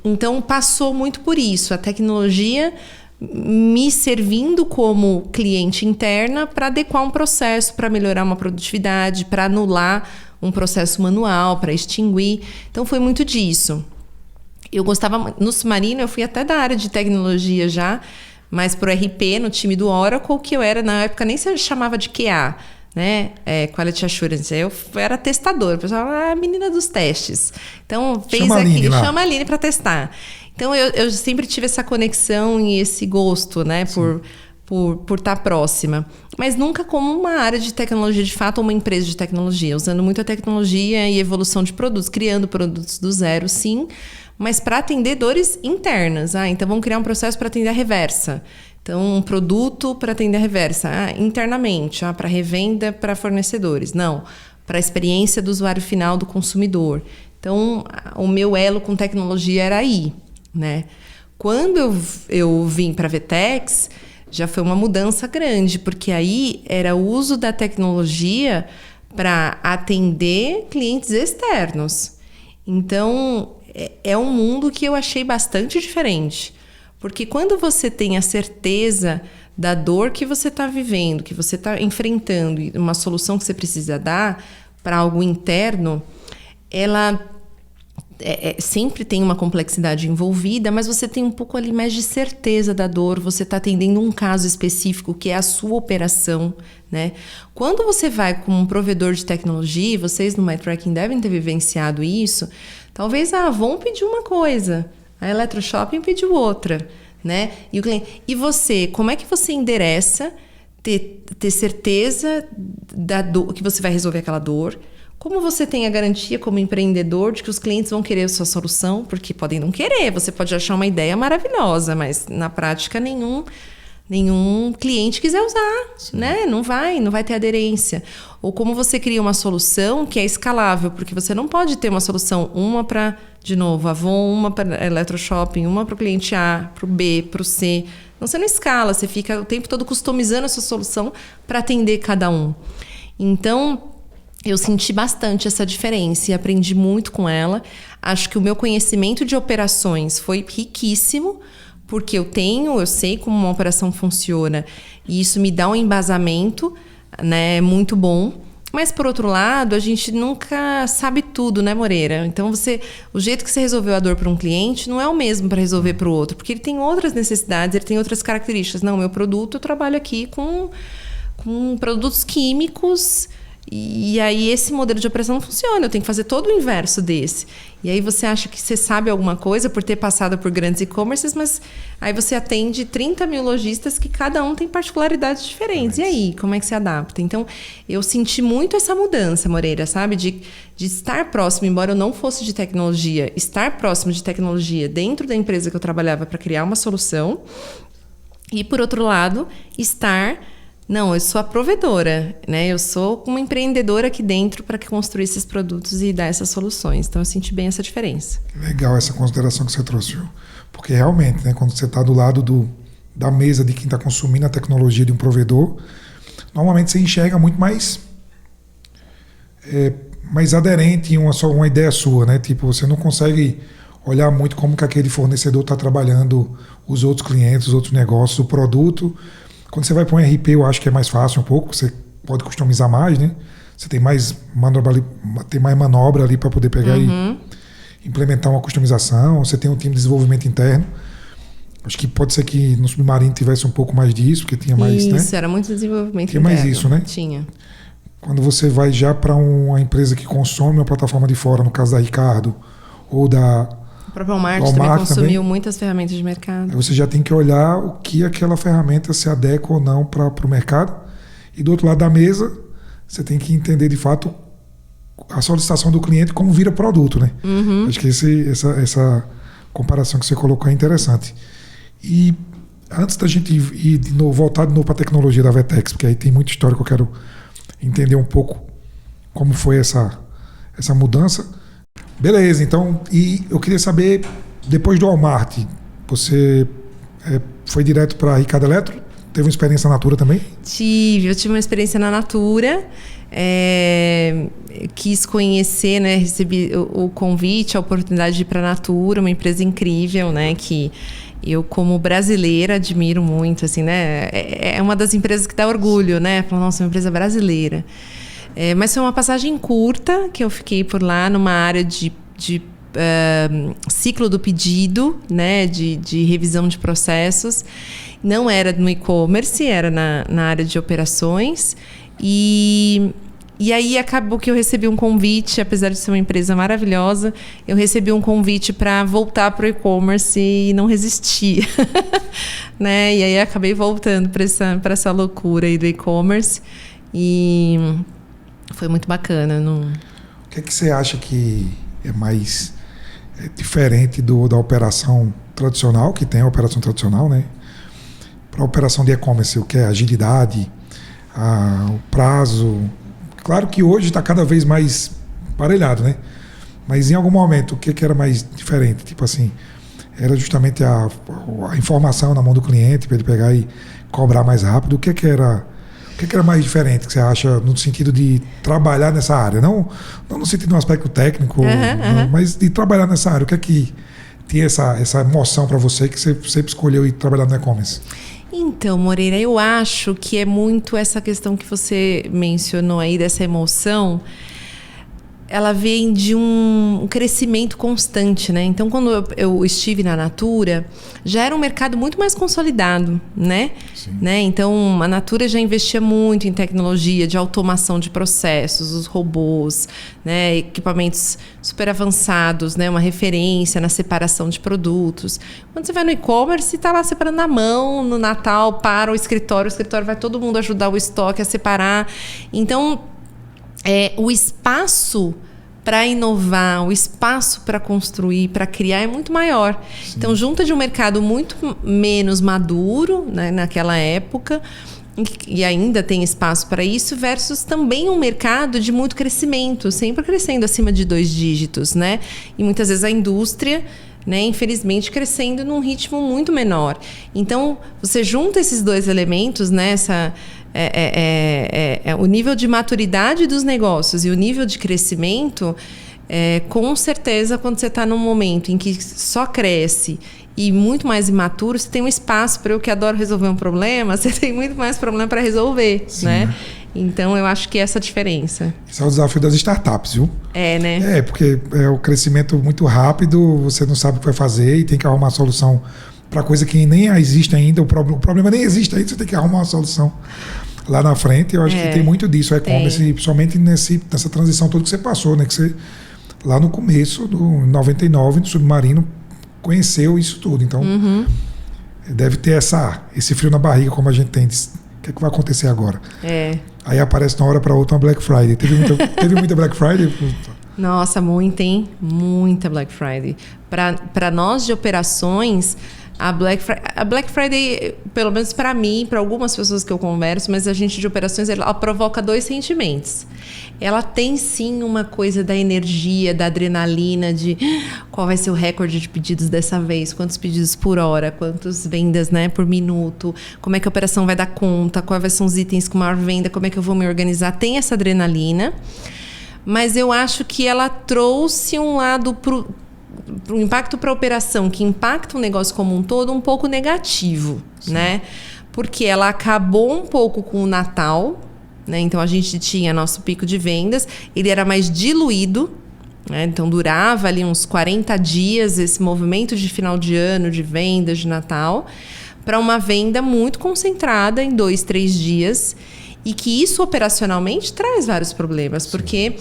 Então passou muito por isso, a tecnologia me servindo como cliente interna para adequar um processo, para melhorar uma produtividade, para anular um processo manual, para extinguir. Então foi muito disso. Eu gostava, no Submarino eu fui até da área de tecnologia já, mas pro RP, no time do Oracle, que eu era na época, nem se chamava de QA, né? Quality Assurance. Eu era testadora, o pessoal, a menina dos testes. Então fez chama a Aline para testar. Então, eu sempre tive essa conexão e esse gosto, né? Por estar próxima. Mas nunca como uma área de tecnologia, de fato, uma empresa de tecnologia. Usando muito a tecnologia e evolução de produtos. Criando produtos do zero, sim. Mas para atender dores internas. Então, vamos criar um processo para atender a reversa. Então, um produto para atender a reversa. Internamente. Para revenda para fornecedores. Não. Para a experiência do usuário final, do consumidor. Então, o meu elo com tecnologia era aí, né? Quando eu vim para a Vetex, já foi uma mudança grande, porque aí era o uso da tecnologia para atender clientes externos. Então, é um mundo que eu achei bastante diferente. Porque quando você tem a certeza da dor que você está vivendo, que você está enfrentando, e uma solução que você precisa dar para algo interno, ela sempre tem uma complexidade envolvida, mas você tem um pouco ali mais de certeza da dor, você está atendendo um caso específico que é a sua operação, né? Quando você vai com um provedor de tecnologia, vocês no MyTracking devem ter vivenciado isso, talvez a Avon pediu uma coisa, a Eletroshopping pediu outra, né? E o cliente, e você, como é que você endereça, ter certeza da dor, que você vai resolver aquela dor? Como você tem a garantia como empreendedor de que os clientes vão querer a sua solução? Porque podem não querer, você pode achar uma ideia maravilhosa, mas na prática nenhum cliente quiser usar, né? Não vai ter aderência. Ou como você cria uma solução que é escalável, porque você não pode ter uma solução, uma para, de novo, Avon, uma para Eletroshopping, uma para o cliente A, para o B, para o C. Então você não escala, você fica o tempo todo customizando a sua solução para atender cada um. Então, eu senti bastante essa diferença e aprendi muito com ela. Acho que o meu conhecimento de operações foi riquíssimo, porque eu sei como uma operação funciona e isso me dá um embasamento, né, muito bom. Mas, por outro lado, a gente nunca sabe tudo, né, Moreira? Então, o jeito que você resolveu a dor para um cliente não é o mesmo para resolver para o outro, porque ele tem outras necessidades, ele tem outras características. Não, meu produto, eu trabalho aqui com produtos químicos. E aí esse modelo de operação não funciona, eu tenho que fazer todo o inverso desse. E aí você acha que você sabe alguma coisa por ter passado por grandes e-commerces, mas aí você atende 30 mil lojistas que cada um tem particularidades diferentes. E aí, como é que se adapta? Então, eu senti muito essa mudança, Moreira, sabe? De estar próximo, embora eu não fosse de tecnologia, estar próximo de tecnologia dentro da empresa que eu trabalhava para criar uma solução. E, por outro lado, eu sou a provedora, né? Eu sou uma empreendedora aqui dentro para construir esses produtos e dar essas soluções. Então, eu senti bem essa diferença. Legal essa consideração que você trouxe, Ju. Porque realmente, né, quando você está do lado da mesa de quem está consumindo a tecnologia de um provedor, normalmente você enxerga muito mais aderente em uma ideia sua, né? Tipo, você não consegue olhar muito como que aquele fornecedor está trabalhando os outros clientes, os outros negócios, o produto. Quando você vai para um RP, eu acho que é mais fácil um pouco, você pode customizar mais, né? Você tem mais manobra ali para poder pegar e implementar uma customização, você tem um time de desenvolvimento interno. Acho que pode ser que no Submarino tivesse um pouco mais disso, porque tinha mais, né? Isso, era muito desenvolvimento tinha interno. Mais isso, né? Tinha. Quando você vai já para uma empresa que consome uma plataforma de fora, no caso da Ricardo, ou da... O próprio Walmart também consumiu muitas ferramentas de mercado. Aí você já tem que olhar o que aquela ferramenta se adequa ou não para o mercado. E do outro lado da mesa, você tem que entender de fato a solicitação do cliente como vira produto, né? Acho que essa comparação que você colocou é interessante. E antes da gente ir de novo, voltar de novo para a tecnologia da Vetex, porque aí tem muita história que eu quero entender um pouco como foi essa mudança. Beleza, então, e eu queria saber, depois do Walmart, você foi direto para a Ricardo Eletro? Teve uma experiência na Natura também? Eu tive uma experiência na Natura, quis conhecer, né, recebi o convite, a oportunidade de ir para a Natura, uma empresa incrível, né, que eu, como brasileira, admiro muito, assim, né, é uma das empresas que dá orgulho, né, falar, nossa, uma empresa brasileira. Mas foi uma passagem curta que eu fiquei por lá numa área de ciclo do pedido, né, de revisão de processos. Não era no e-commerce, era na área de operações. E E aí acabou que eu recebi um convite, apesar de ser uma empresa maravilhosa, eu recebi um convite para voltar para o e-commerce e não resisti. Né? E aí acabei voltando para essa loucura aí do e-commerce e foi muito bacana. O que é que você acha que é mais diferente da operação tradicional, que tem a operação tradicional, né? Para a operação de e-commerce, o que é agilidade, o prazo? Claro que hoje está cada vez mais parelhado, né? Mas em algum momento, o que era mais diferente? Tipo assim, era justamente a informação na mão do cliente para ele pegar e cobrar mais rápido. O que era mais diferente que você acha no sentido de trabalhar nessa área? Não no sentido de um aspecto técnico, mas de trabalhar nessa área. O que é que tinha essa emoção para você que você sempre escolheu ir trabalhar no e-commerce? Então, Moreira, eu acho que é muito essa questão que você mencionou aí, dessa emoção. Ela vem de um crescimento constante, né? Então, quando eu estive na Natura, já era um mercado muito mais consolidado, né? Então, a Natura já investia muito em tecnologia de automação de processos, os robôs, né? Equipamentos super avançados, né? Uma referência na separação de produtos. Quando você vai no e-commerce, está lá separando na mão, no Natal, para o escritório vai todo mundo ajudar o estoque a separar. Então, o espaço para inovar, o espaço para construir, para criar é muito maior. Sim. Então, junta de um mercado muito menos maduro, né, naquela época, e ainda tem espaço para isso, versus também um mercado de muito crescimento, sempre crescendo acima de 2 dígitos, né? E muitas vezes a indústria, né, infelizmente, crescendo num ritmo muito menor. Então, você junta esses 2 elementos, né, o nível de maturidade dos negócios e o nível de crescimento, com certeza, quando você está num momento em que só cresce e muito mais imaturo, você tem um espaço para eu que adoro resolver um problema, você tem muito mais problema para resolver, né? Então, eu acho que essa é a diferença. Esse é o desafio das startups, viu? Né? Porque é o crescimento muito rápido, você não sabe o que vai fazer e tem que arrumar uma solução para coisa que nem existe ainda. O problema nem existe ainda, você tem que arrumar uma solução lá na frente. Eu acho que tem muito disso, o e-commerce, principalmente nessa transição toda que você passou, né? Que você, lá no começo, em 99, no Submarino, conheceu isso tudo. Então, deve ter esse frio na barriga, como a gente tem. O que é que vai acontecer agora? Aí aparece de uma hora para outra uma Black Friday. Teve muita Black Friday? Nossa, muita, hein? Muita Black Friday. Para nós de operações, a Black Friday, pelo menos para mim, para algumas pessoas que eu converso, mas a gente de operações, ela provoca 2 sentimentos. Ela tem sim uma coisa da energia, da adrenalina, de qual vai ser o recorde de pedidos dessa vez, quantos pedidos por hora, quantas vendas, né, por minuto, como é que a operação vai dar conta, quais são os itens com maior venda, como é que eu vou me organizar. Tem essa adrenalina, mas eu acho que ela trouxe um lado o impacto para a operação, que impacta o negócio como um todo, um pouco negativo, né? Porque ela acabou um pouco com o Natal, né? Então, a gente tinha nosso pico de vendas, ele era mais diluído, né? Então, durava ali uns 40 dias esse movimento de final de ano, de vendas de Natal, para uma venda muito concentrada em 2, 3 dias, e que isso operacionalmente traz vários problemas, porque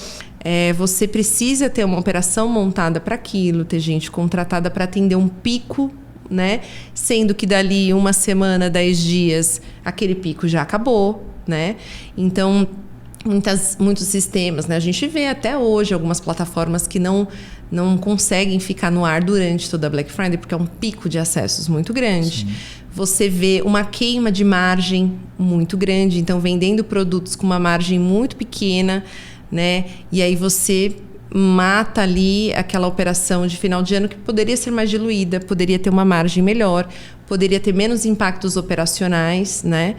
você precisa ter uma operação montada para aquilo, ter gente contratada para atender um pico, né? Sendo que dali 1 semana, 10 dias, aquele pico já acabou, né? Então, muitos sistemas, né? A gente vê até hoje algumas plataformas que não conseguem ficar no ar durante toda a Black Friday, porque é um pico de acessos muito grande. Sim. Você vê uma queima de margem muito grande, então vendendo produtos com uma margem muito pequena, né? E aí você mata ali aquela operação de final de ano que poderia ser mais diluída, poderia ter uma margem melhor, poderia ter menos impactos operacionais, né?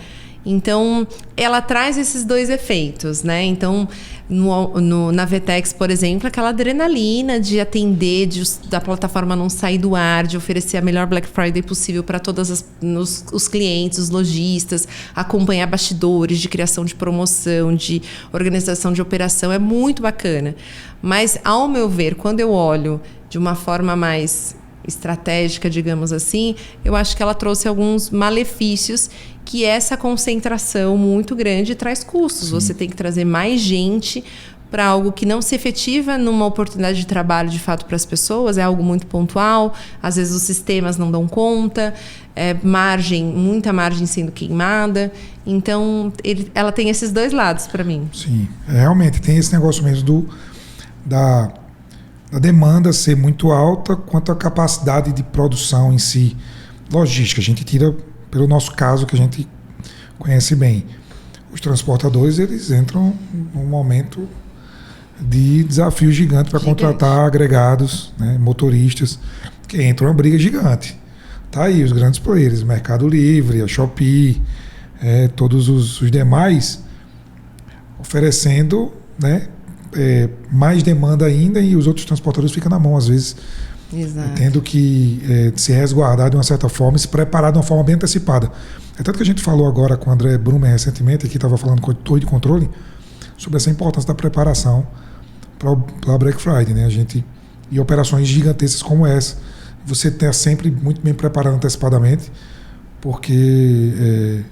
Então, ela traz esses 2 efeitos, né? Então, na VTEX, por exemplo, aquela adrenalina de atender, da plataforma não sair do ar, de oferecer a melhor Black Friday possível para todos os clientes, os lojistas, acompanhar bastidores de criação de promoção, de organização de operação, é muito bacana. Mas, ao meu ver, quando eu olho de uma forma mais estratégica, digamos assim, eu acho que ela trouxe alguns malefícios que essa concentração muito grande traz custos. Sim. Você tem que trazer mais gente para algo que não se efetiva numa oportunidade de trabalho de fato para as pessoas, é algo muito pontual, às vezes os sistemas não dão conta, muita margem sendo queimada. Então, ela tem esses dois lados para mim. Sim, realmente tem esse negócio mesmo da demanda ser muito alta quanto à capacidade de produção em si. Logística, a gente tira pelo nosso caso que a gente conhece bem. Os transportadores, eles entram num momento de desafio gigante para contratar agregados, né, motoristas, que entram uma briga gigante. Tá aí os grandes players, Mercado Livre, a Shopee, todos os demais oferecendo, né, mais demanda ainda, e os outros transportadores ficam na mão, às vezes. Exato. Tendo que se resguardar de uma certa forma e se preparar de uma forma bem antecipada. É tanto que a gente falou agora com o André Brumer recentemente, que estava falando com o Torre de Controle, sobre essa importância da preparação para a Black Friday, né? E operações gigantescas como essa, você está sempre muito bem preparado antecipadamente, porque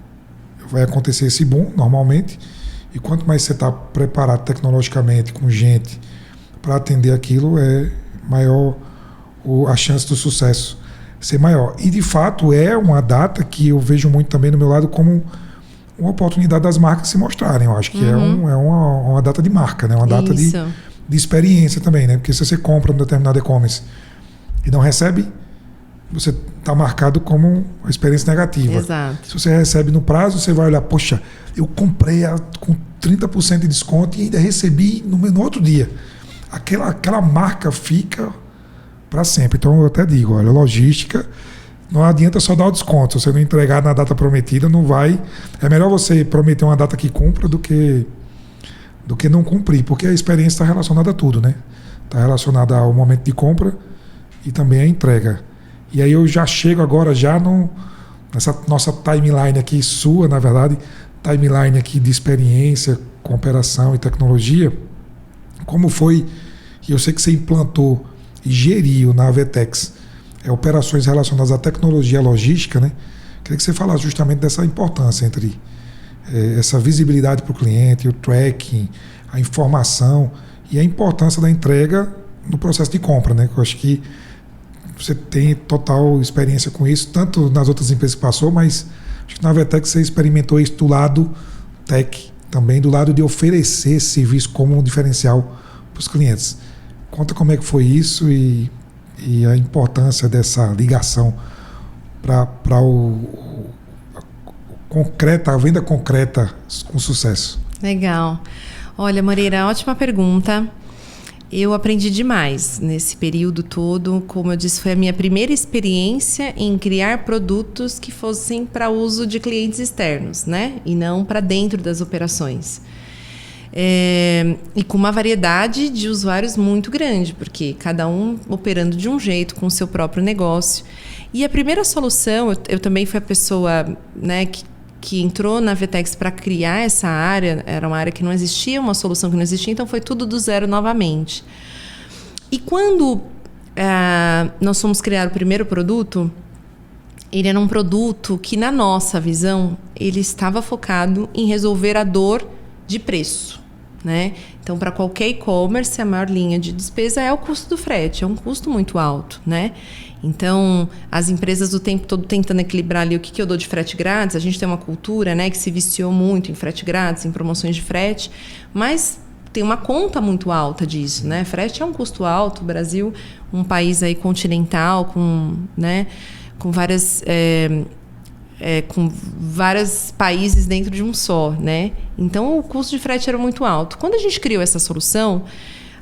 vai acontecer esse boom normalmente, e quanto mais você está preparado tecnologicamente, com gente, para atender aquilo, maior a chance do sucesso ser maior. E de fato é uma data que eu vejo muito também do meu lado como uma oportunidade das marcas se mostrarem. Eu acho que é uma data de marca, né? Uma data de experiência também, né? Porque se você compra um determinado e-commerce e não recebe, você está marcado como uma experiência negativa. Exato. Se você recebe no prazo, você vai olhar, poxa, eu comprei com 30% de desconto e ainda recebi no outro dia. Aquela marca fica para sempre. Então eu até digo, olha, logística, não adianta só dar o desconto. Se você não entregar na data prometida, não vai. É melhor você prometer uma data que cumpra do que não cumprir, porque a experiência está relacionada a tudo, né? Está relacionada ao momento de compra e também à entrega. E aí eu já chego agora nessa nossa timeline aqui, sua, na verdade, timeline aqui de experiência com operação e tecnologia. Como foi, e eu sei que você implantou e geriu na Avetex operações relacionadas à tecnologia e logística, né? Queria que você falasse justamente dessa importância entre essa visibilidade para o cliente, o tracking, a informação e a importância da entrega no processo de compra, né? Eu acho que você tem total experiência com isso, tanto nas outras empresas que passou, mas acho que na Avetex você experimentou isso do lado tech, também do lado de oferecer esse serviço como um diferencial para os clientes. Conta como é que foi isso e a importância dessa ligação para a venda concreta com sucesso. Legal. Olha, Moreira, ótima pergunta. Eu aprendi demais nesse período todo. Como eu disse, foi a minha primeira experiência em criar produtos que fossem para uso de clientes externos, né? E não para dentro das operações. E com uma variedade de usuários muito grande, porque cada um operando de um jeito, com o seu próprio negócio. E a primeira solução, eu também fui a pessoa, né, que entrou na Avetex para criar essa área. Era uma área que não existia, uma solução que não existia, então foi tudo do zero novamente. E quando nós fomos criar o primeiro produto, ele era um produto que, na nossa visão, ele estava focado em resolver a dor de preço, né? Então, para qualquer e-commerce, a maior linha de despesa é o custo do frete, é um custo muito alto, né? Então, as empresas o tempo todo tentando equilibrar ali o que eu dou de frete grátis. A gente tem uma cultura, né, que se viciou muito em frete grátis, em promoções de frete, mas tem uma conta muito alta disso, né? Frete é um custo alto. O Brasil, um país aí continental, com vários países dentro de um só, né? Então, o custo de frete era muito alto. Quando a gente criou essa solução,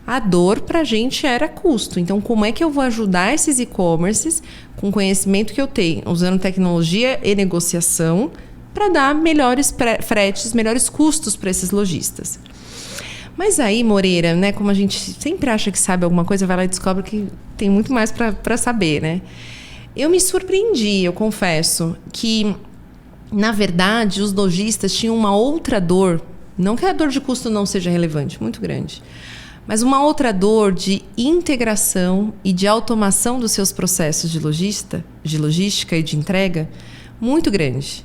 a dor para a gente era custo. Então, como é que eu vou ajudar esses e-commerces com o conhecimento que eu tenho, usando tecnologia e negociação, para dar melhores fretes, melhores custos para esses lojistas? Mas aí, Moreira, né, como a gente sempre acha que sabe alguma coisa, vai lá e descobre que tem muito mais para saber, né? Eu me surpreendi, eu confesso, que, na verdade, os lojistas tinham uma outra dor. Não que a dor de custo não seja relevante, muito grande, mas uma outra dor de integração e de automação dos seus processos de logística e de entrega muito grande.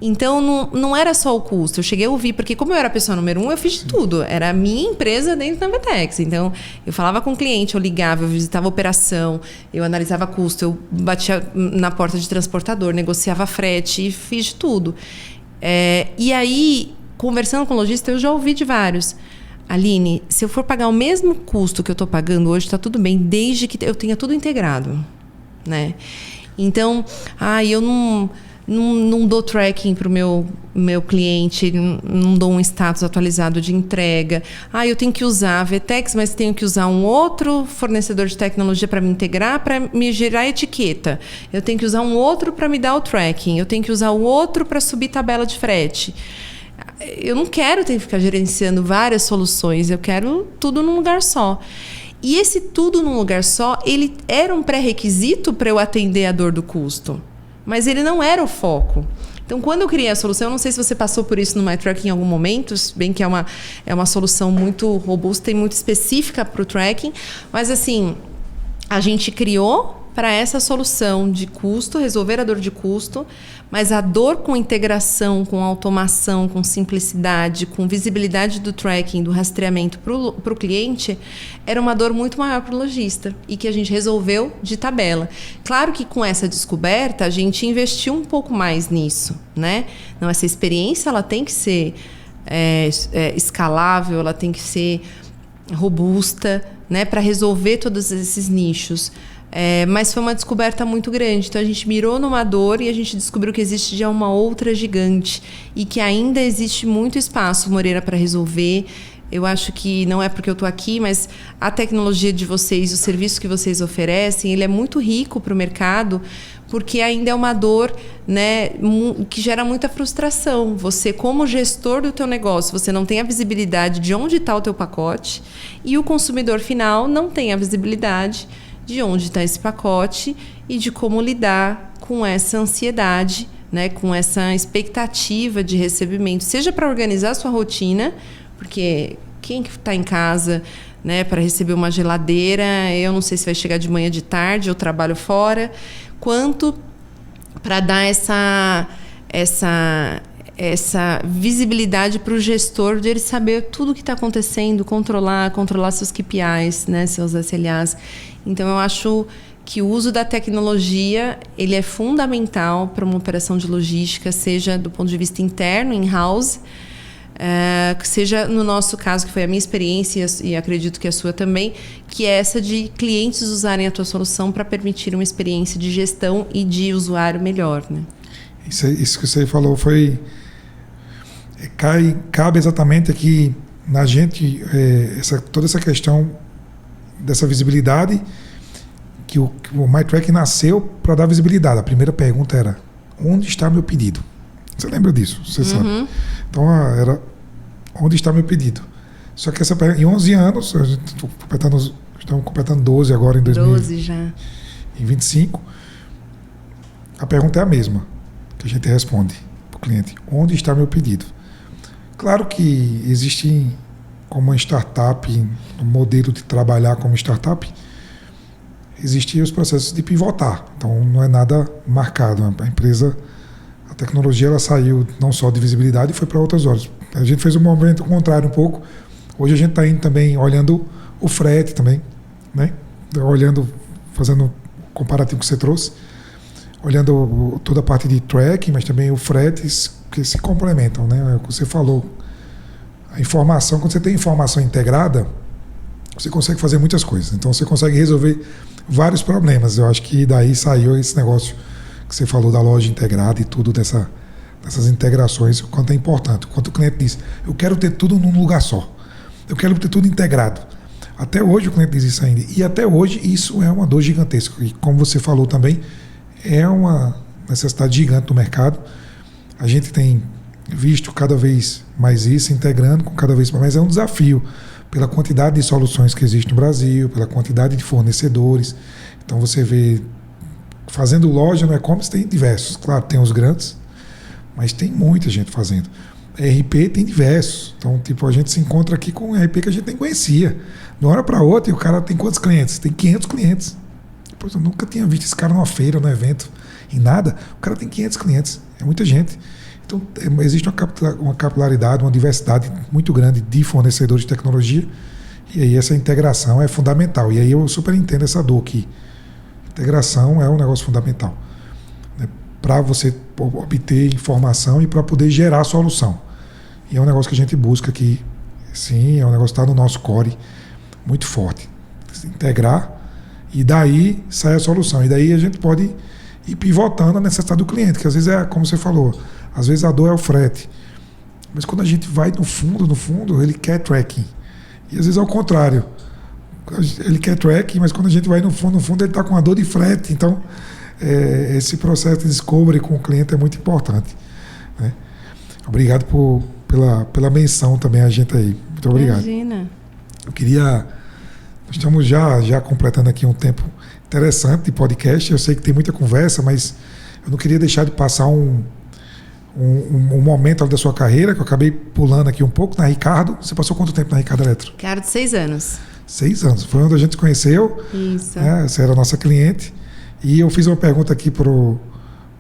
Então, não era só o custo. Eu cheguei a ouvir, porque como eu era a pessoa número 1, eu fiz de tudo. Era a minha empresa dentro da Vetex. Então, eu falava com o cliente, eu ligava, eu visitava a operação, eu analisava custo, eu batia na porta de transportador, negociava frete, e fiz de tudo. E aí, conversando com o lojista, eu já ouvi de vários. Aline, se eu for pagar o mesmo custo que eu estou pagando hoje, está tudo bem, desde que eu tenha tudo integrado, né? Então, eu não dou tracking para o meu cliente, não dou um status atualizado de entrega. Eu tenho que usar a Vetex, mas tenho que usar um outro fornecedor de tecnologia para me integrar, para me gerar etiqueta. Eu tenho que usar um outro para me dar o tracking. Eu tenho que usar o outro para subir tabela de frete. Eu não quero ter que ficar gerenciando várias soluções, eu quero tudo num lugar só. E esse tudo num lugar só, ele era um pré-requisito para eu atender a dor do custo, mas ele não era o foco. Então, quando eu criei a solução, eu não sei se você passou por isso no MyTrack em algum momento, se bem que é uma solução muito robusta e muito específica para o tracking, mas assim, a gente criou para essa solução de custo, resolver a dor de custo, mas a dor com integração, com automação, com simplicidade, com visibilidade do tracking, do rastreamento para o cliente, era uma dor muito maior para o lojista e que a gente resolveu de tabela. Claro que com essa descoberta, a gente investiu um pouco mais nisso, né? Não, essa experiência ela tem que ser escalável, ela tem que ser robusta, né, para resolver todos esses nichos. Mas foi uma descoberta muito grande. Então, a gente mirou numa dor e a gente descobriu que existe já uma outra gigante e que ainda existe muito espaço, Moreira, para resolver. Eu acho que não é porque eu estou aqui, mas a tecnologia de vocês, o serviço que vocês oferecem, ele é muito rico para o mercado, porque ainda é uma dor, né, que gera muita frustração. Você, como gestor do teu negócio, você não tem a visibilidade de onde está o teu pacote e o consumidor final não tem a visibilidade de onde está esse pacote e de como lidar com essa ansiedade, né, com essa expectativa de recebimento, seja para organizar a sua rotina, porque quem está em casa, né, para receber uma geladeira, eu não sei se vai chegar de manhã, de tarde, eu trabalho fora, quanto para dar essa visibilidade para o gestor, de ele saber tudo o que está acontecendo, controlar seus KPIs, né, seus SLAs. Então, eu acho que o uso da tecnologia ele é fundamental para uma operação de logística, seja do ponto de vista interno, in-house, seja no nosso caso, que foi a minha experiência e acredito que a sua também, que é essa de clientes usarem a tua solução para permitir uma experiência de gestão e de usuário melhor, né? Isso que você falou cabe exatamente aqui na gente toda essa questão dessa visibilidade, que o MyTrack nasceu para dar visibilidade. A primeira pergunta era: onde está meu pedido? Você lembra disso? Você sabe. Então era: onde está meu pedido? Só que em 11 anos, estamos completando 12 agora em 12 já. Em 25, a pergunta é a mesma que a gente responde para o cliente: onde está meu pedido? Claro que existe, como uma startup, um modelo de trabalhar como startup, existiam os processos de pivotar. Então, não é nada marcado. A empresa, a tecnologia, ela saiu não só de visibilidade e foi para outras áreas. A gente fez um movimento contrário um pouco. Hoje a gente está indo também olhando o frete também, né? Fazendo o comparativo que você trouxe, olhando toda a parte de tracking, mas também o frete, que se complementam, né? É o que você falou. A informação, quando você tem informação integrada, você consegue fazer muitas coisas. Então, você consegue resolver vários problemas. Eu acho que daí saiu esse negócio que você falou da loja integrada e tudo dessas integrações, o quanto é importante. Quanto o cliente diz: eu quero ter tudo num lugar só. Eu quero ter tudo integrado. Até hoje o cliente diz isso ainda. E até hoje isso é uma dor gigantesca. E como você falou também, é uma necessidade gigante do mercado. A gente tem visto cada vez mais isso, integrando com cada vez mais, mas é um desafio pela quantidade de soluções que existe no Brasil, pela quantidade de fornecedores. Então você vê, fazendo loja no e-commerce tem diversos, claro, tem os grandes, mas tem muita gente fazendo. RP tem diversos, então tipo, a gente se encontra aqui com um RP que a gente nem conhecia. De uma hora para outra, e o cara tem quantos clientes? Tem 500 clientes. Pois eu nunca tinha visto esse cara numa feira, num evento, em nada. O cara tem 500 clientes, é muita gente. Então, existe uma capilaridade, uma diversidade muito grande de fornecedores de tecnologia, e aí essa integração é fundamental. E aí eu super entendo essa dor, que integração é um negócio fundamental, né, para você obter informação e para poder gerar solução. E é um negócio que a gente busca aqui, sim, é um negócio que está no nosso core muito forte. Integrar, e daí sai a solução. E daí a gente pode ir pivotando a necessidade do cliente, que às vezes é, como você falou, às vezes a dor é o frete. Mas quando a gente vai no fundo, ele quer tracking. E às vezes é o contrário. Ele quer tracking, mas quando a gente vai no fundo, ele está com a dor de frete. Então, esse processo de discovery com o cliente é muito importante, né? Obrigado pela menção também a gente aí. Muito obrigado. Imagina. Eu queria... Nós estamos já completando aqui um tempo interessante de podcast. Eu sei que tem muita conversa, mas eu não queria deixar de passar um momento da sua carreira, que eu acabei pulando aqui um pouco, na Ricardo. Você passou quanto tempo na Ricardo Eletro? Ricardo, 6 anos. 6 anos. Foi onde a gente se conheceu. Isso. Né? Você era nossa cliente. E eu fiz uma pergunta aqui pro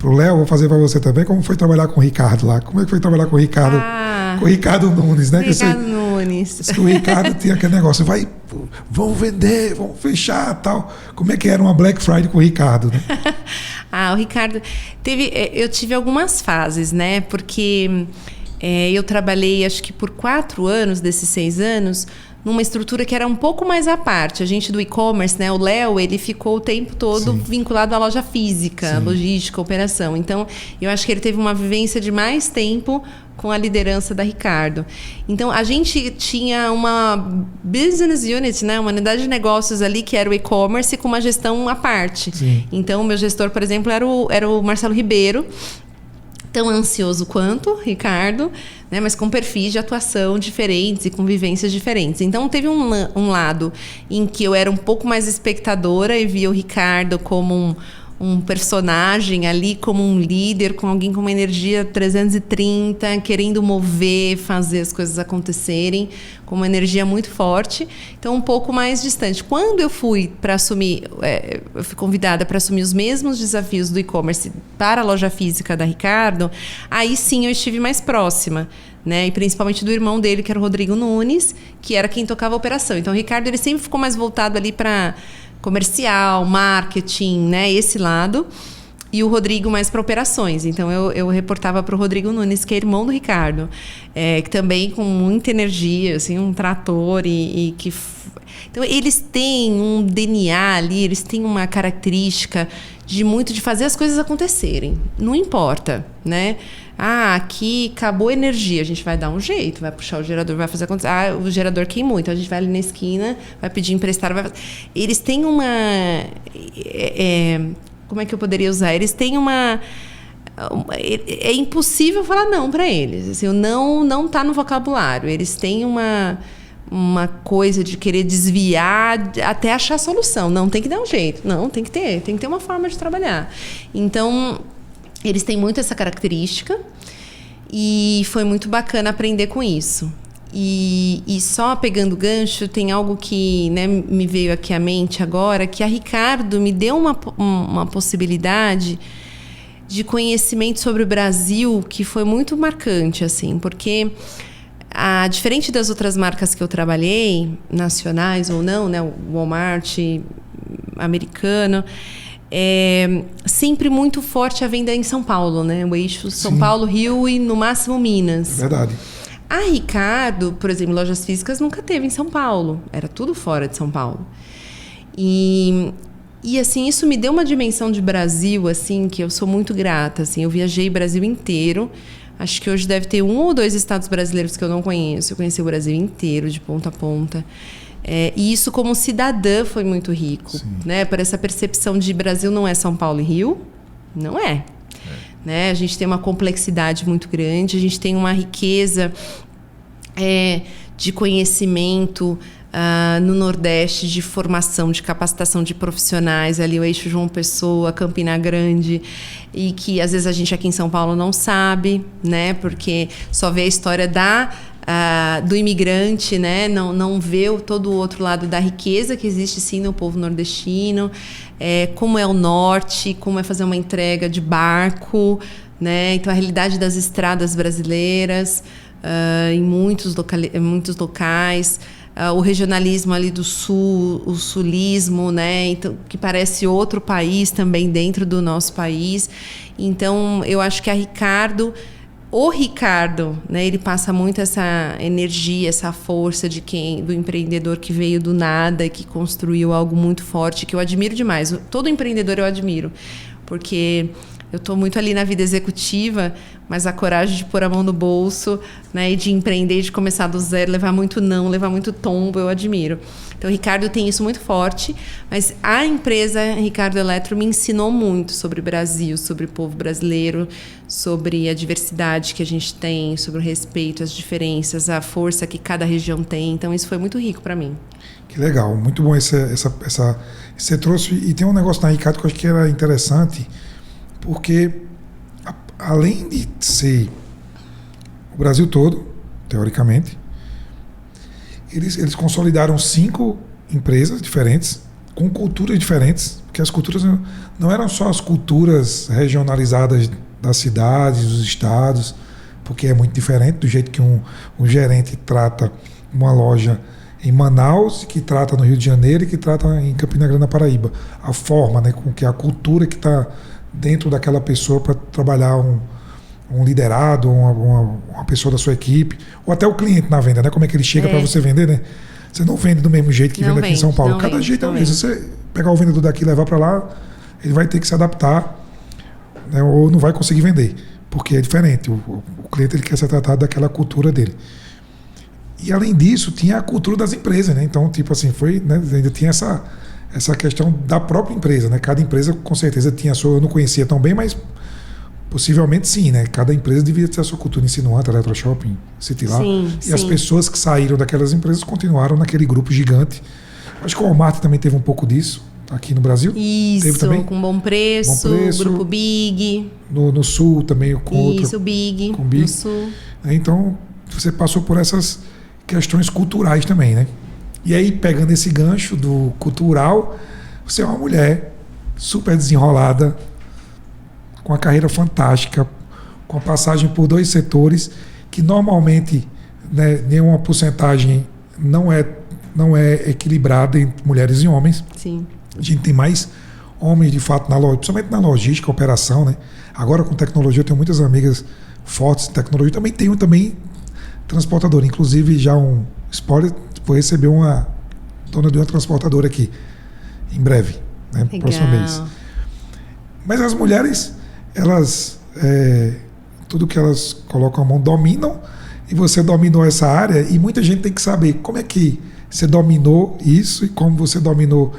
Léo, vou fazer para você também. Como foi trabalhar com o Ricardo lá? Como é que foi trabalhar com o Ricardo? Com o Ricardo Nunes, né? Ricardo Nunes. Que o Ricardo tinha aquele negócio, vamos vender, vamos fechar, tal. Como é que era uma Black Friday com o Ricardo, né? O Ricardo eu tive algumas fases, né? Porque eu trabalhei, acho que por 4 anos desses 6 anos, numa estrutura que era um pouco mais à parte. A gente do e-commerce, né? O Léo, ele ficou o tempo todo vinculado à loja física, logística, operação. Então, eu acho que ele teve uma vivência de mais tempo com a liderança da Ricardo. Então, a gente tinha uma business unit, né? Uma unidade de negócios ali que era o e-commerce com uma gestão à parte. Sim. Então, o meu gestor, por exemplo, era o Marcelo Ribeiro, tão ansioso quanto Ricardo, né, mas com perfis de atuação diferentes e com vivências diferentes. Então, teve um lado em que eu era um pouco mais espectadora e via o Ricardo como um personagem ali, como um líder, com alguém com uma energia 330, querendo mover, fazer as coisas acontecerem, com uma energia muito forte. Então, um pouco mais distante. Quando eu fui para assumir, eu fui convidada para assumir os mesmos desafios do e-commerce para a loja física da Ricardo, aí sim eu estive mais próxima, né? E principalmente do irmão dele, que era o Rodrigo Nunes, que era quem tocava a operação. Então, o Ricardo, ele sempre ficou mais voltado ali para comercial, marketing, né? Esse lado. E o Rodrigo mais para operações. Então, eu reportava para o Rodrigo Nunes, que é irmão do Ricardo, que também com muita energia, assim, um trator Então, eles têm um DNA ali, eles têm uma característica de fazer as coisas acontecerem. Não importa, né? Aqui acabou a energia, a gente vai dar um jeito, vai puxar o gerador, vai fazer acontecer. O gerador queimou, então a gente vai ali na esquina, vai pedir emprestado. Eles têm uma... como é que eu poderia usar? Eles têm uma... É impossível falar não para eles. Assim, o não tá no vocabulário. Eles têm uma coisa de querer desviar até achar a solução. Não, tem que dar um jeito. Não, tem que ter uma forma de trabalhar. Então, eles têm muito essa característica e foi muito bacana aprender com isso. E só pegando gancho, tem algo que, né, me veio aqui à mente agora, que a Ricardo me deu uma possibilidade de conhecimento sobre o Brasil que foi muito marcante, assim, porque diferente das outras marcas que eu trabalhei, nacionais ou não, né, o Walmart, americano, sempre muito forte a venda em São Paulo, né, o eixo São Paulo, Rio e no máximo Minas. Verdade. A Ricardo, por exemplo, lojas físicas nunca teve em São Paulo, era tudo fora de São Paulo. E assim, isso me deu uma dimensão de Brasil, assim, que eu sou muito grata, assim, eu viajei o Brasil inteiro. Acho que hoje deve ter 1 ou 2 estados brasileiros que eu não conheço. Eu conheci o Brasil inteiro, de ponta a ponta. E isso, como cidadã, foi muito rico. Né? Por essa percepção de Brasil não é São Paulo e Rio. Não é. Né? A gente tem uma complexidade muito grande. A gente tem uma riqueza de conhecimento no Nordeste, de formação, de capacitação de profissionais, ali o eixo João Pessoa, Campina Grande, e que às vezes a gente aqui em São Paulo não sabe, né? Porque só vê a história do imigrante, né? Não vê todo o outro lado da riqueza que existe sim no povo nordestino, como é o norte, como é fazer uma entrega de barco, né? Então, a realidade das estradas brasileiras, em muitos locais, o regionalismo ali do sul, o sulismo, né? Então, que parece outro país também dentro do nosso país. Então, eu acho que o Ricardo, né, ele passa muito essa energia, essa força do empreendedor que veio do nada e que construiu algo muito forte, que eu admiro demais. Todo empreendedor eu admiro, porque eu estou muito ali na vida executiva, mas a coragem de pôr a mão no bolso, né, e de empreender, de começar do zero, levar muito não, levar muito tombo, eu admiro. Então, o Ricardo tem isso muito forte, mas a empresa Ricardo Eletro me ensinou muito sobre o Brasil, sobre o povo brasileiro, sobre a diversidade que a gente tem, sobre o respeito, as diferenças, a força que cada região tem. Então, isso foi muito rico para mim. Que legal, muito bom você trouxe. E tem um negócio na Ricardo que eu acho que era interessante, porque além de ser o Brasil todo, teoricamente, eles consolidaram 5 empresas diferentes, com culturas diferentes, porque as culturas não eram só as culturas regionalizadas das cidades, dos estados, porque é muito diferente do jeito que um gerente trata uma loja em Manaus, que trata no Rio de Janeiro e que trata em Campina Grande, na Paraíba. A forma, né, com que a cultura que está dentro daquela pessoa para trabalhar um liderado, uma pessoa da sua equipe, ou até o cliente na venda, né? Como é que ele chega para você vender, né? Você não vende do mesmo jeito que vende aqui em São Paulo. Cada jeito é o mesmo. Se você pegar o vendedor daqui e levar para lá, ele vai ter que se adaptar, né? Ou não vai conseguir vender, porque é diferente. O cliente ele quer ser tratado daquela cultura dele. E além disso, tinha a cultura das empresas, né? Então, tipo assim, né? Ainda tinha essa questão da própria empresa, né? Cada empresa com certeza tinha a sua, eu não conhecia tão bem, mas possivelmente sim, né? Cada empresa devia ter a sua cultura. Insinuante, Eletroshopping, City lá. E as pessoas que saíram daquelas empresas continuaram naquele grupo gigante. Acho que o Walmart também teve um pouco disso aqui no Brasil. Isso, teve também? Com Bom Preço, Grupo Big. No Sul também, com Isso, Big, com Big. No Sul. Então, você passou por essas questões culturais também, né? E aí, pegando esse gancho do cultural, você é uma mulher super desenrolada, com a carreira fantástica, com a passagem por 2 setores que normalmente, né, nenhuma porcentagem não é equilibrada entre mulheres e homens. Sim. A gente tem mais homens de fato principalmente na logística, operação, né? Agora com tecnologia eu tenho muitas amigas fortes em tecnologia, também tenho transportadora, inclusive já um spoiler, vou receber uma dona de uma transportadora aqui em breve, né? Próximo mês. Mas as mulheres, elas tudo que elas colocam a mão dominam, e você dominou essa área, e muita gente tem que saber como é que você dominou isso e como você dominou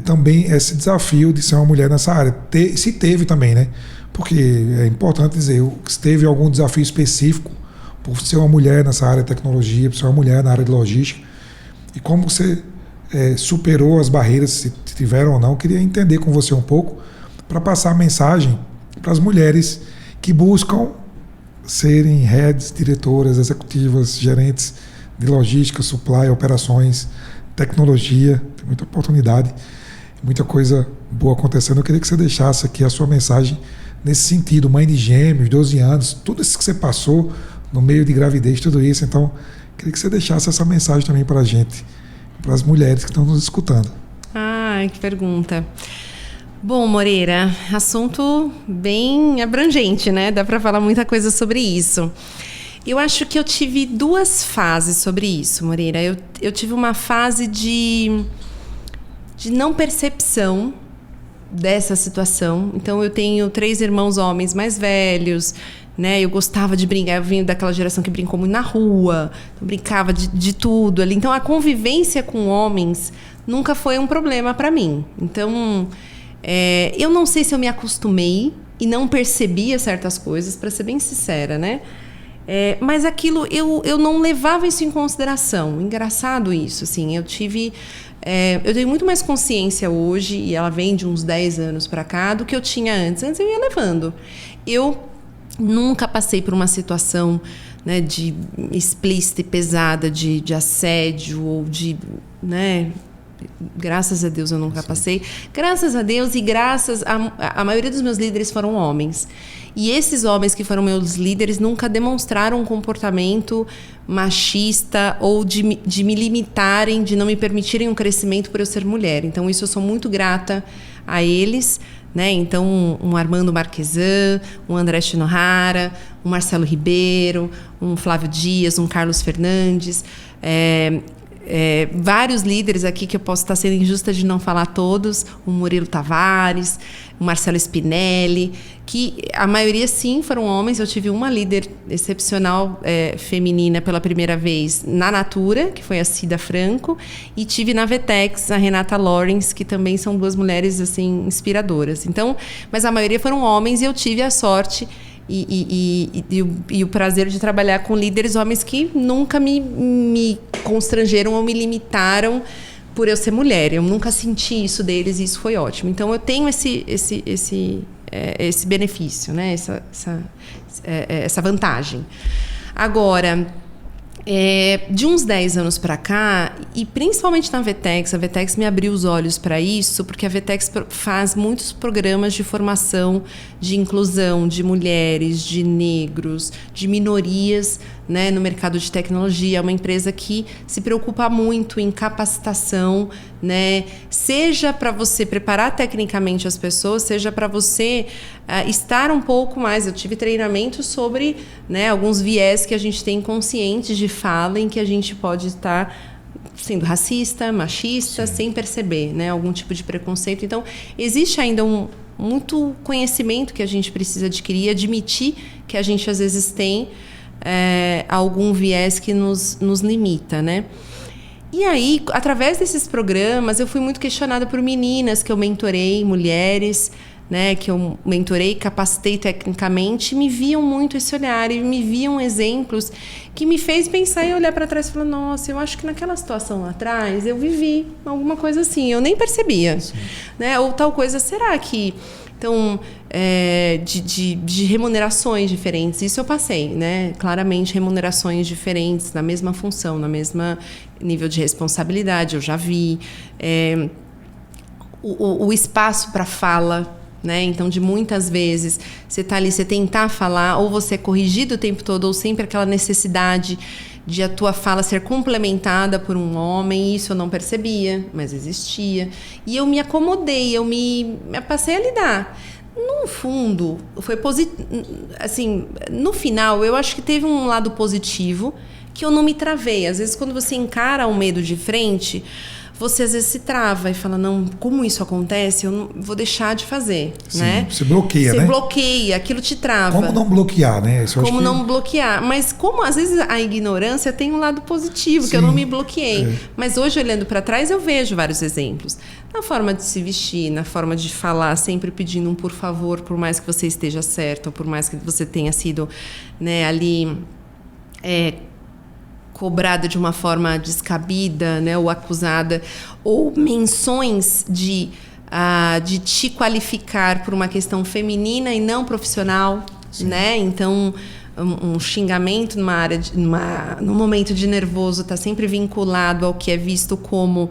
também esse desafio de ser uma mulher nessa área. Se teve também, né? Porque é importante dizer, se teve algum desafio específico por ser uma mulher nessa área de tecnologia, por ser uma mulher na área de logística, e como você superou as barreiras, se tiveram ou não. Eu queria entender com você um pouco, para passar a mensagem para as mulheres que buscam serem heads, diretoras, executivas, gerentes de logística, supply, operações, tecnologia. Tem muita oportunidade, muita coisa boa acontecendo. Eu queria que você deixasse aqui a sua mensagem nesse sentido. Mãe de gêmeos, 12 anos, tudo isso que você passou no meio de gravidez, tudo isso. Então, eu queria que você deixasse essa mensagem também para a gente, para as mulheres que estão nos escutando. Ah, que pergunta. Bom, Moreira, assunto bem abrangente, né? Dá para falar muita coisa sobre isso. Eu acho que eu tive 2 fases sobre isso, Moreira. Eu tive uma fase de não percepção dessa situação. Então, eu tenho 3 irmãos homens mais velhos, né? Eu gostava de brincar, eu vim daquela geração que brincou muito na rua, então brincava de tudo ali. Então, a convivência com homens nunca foi um problema para mim. Então, eu não sei se eu me acostumei e não percebia certas coisas, para ser bem sincera, né? Mas aquilo, eu não levava isso em consideração. Engraçado isso, assim. Eu tenho muito mais consciência hoje, e ela vem de uns 10 anos para cá, do que eu tinha antes. Antes eu ia levando. Eu nunca passei por uma situação, né, de explícita e pesada de assédio ou de, né, Graças a Deus eu nunca passei. Graças a Deus e graças a maioria dos meus líderes foram homens. E esses homens que foram meus líderes nunca demonstraram um comportamento machista ou de me limitarem, de não me permitirem um crescimento por eu ser mulher. Então, isso eu sou muito grata a eles, né? Então, um Armando Marquesan, um André Shinohara, um Marcelo Ribeiro, um Flávio Dias, um Carlos Fernandes, vários líderes aqui que eu posso estar sendo injusta de não falar todos, o Murilo Tavares, o Marcelo Spinelli, que a maioria sim foram homens. Eu tive uma líder excepcional feminina pela primeira vez na Natura, que foi a Cida Franco, e tive na Vetex a Renata Lawrence, que também são duas mulheres assim inspiradoras. Então, mas a maioria foram homens e eu tive a sorte e o prazer de trabalhar com líderes homens que nunca me constrangeram ou me limitaram por eu ser mulher. Eu nunca senti isso deles e isso foi ótimo. Então, eu tenho esse benefício, né? Essa vantagem. Agora, de uns 10 anos para cá, e principalmente na Vetex, a Vetex me abriu os olhos para isso, porque a Vetex faz muitos programas de formação, de inclusão de mulheres, de negros, de minorias, né, no mercado de tecnologia. É uma empresa que se preocupa muito em capacitação, né, seja para você preparar tecnicamente as pessoas, seja para você estar um pouco mais. Eu tive treinamento sobre, né, alguns viés que a gente tem conscientes de fala, em que a gente pode estar sendo racista, machista, sim, sem perceber, né, algum tipo de preconceito. Então, existe ainda muito conhecimento que a gente precisa adquirir, admitir que a gente às vezes tem algum viés que nos limita, né? E aí, através desses programas, eu fui muito questionada por meninas que eu mentorei, mulheres, né, que eu mentorei, capacitei tecnicamente, me viam muito esse olhar e me viam exemplos que me fez pensar e olhar para trás e falar, nossa, eu acho que naquela situação lá atrás eu vivi alguma coisa assim, eu nem percebia, né? Ou tal coisa, será que... Então, de remunerações diferentes, isso eu passei, né? Claramente, remunerações diferentes, na mesma função, na mesma nível de responsabilidade, eu já vi. O espaço para fala, né? Então, de muitas vezes, você está ali, você tentar falar, ou você é corrigido o tempo todo, ou sempre aquela necessidade de a tua fala ser complementada por um homem. Isso eu não percebia, mas existia. E eu me acomodei, eu me passei a lidar. No fundo, foi positivo. Assim, no final, eu acho que teve um lado positivo, que eu não me travei. Às vezes, quando você encara um medo de frente, você às vezes se trava e fala, não, como isso acontece, eu não vou deixar de fazer, sim, né? Você bloqueia, né? Você bloqueia, aquilo te trava. Como não bloquear, né? Isso como não bloquear. Mas como às vezes a ignorância tem um lado positivo, sim, que eu não me bloqueei. Mas hoje, olhando para trás, eu vejo vários exemplos. Na forma de se vestir, na forma de falar, sempre pedindo um por favor, por mais que você esteja certo, ou por mais que você tenha sido, né, ali... cobrada de uma forma descabida, né, ou acusada, ou menções de te qualificar por uma questão feminina e não profissional, né? Então, um xingamento num momento de nervoso está sempre vinculado ao que é visto como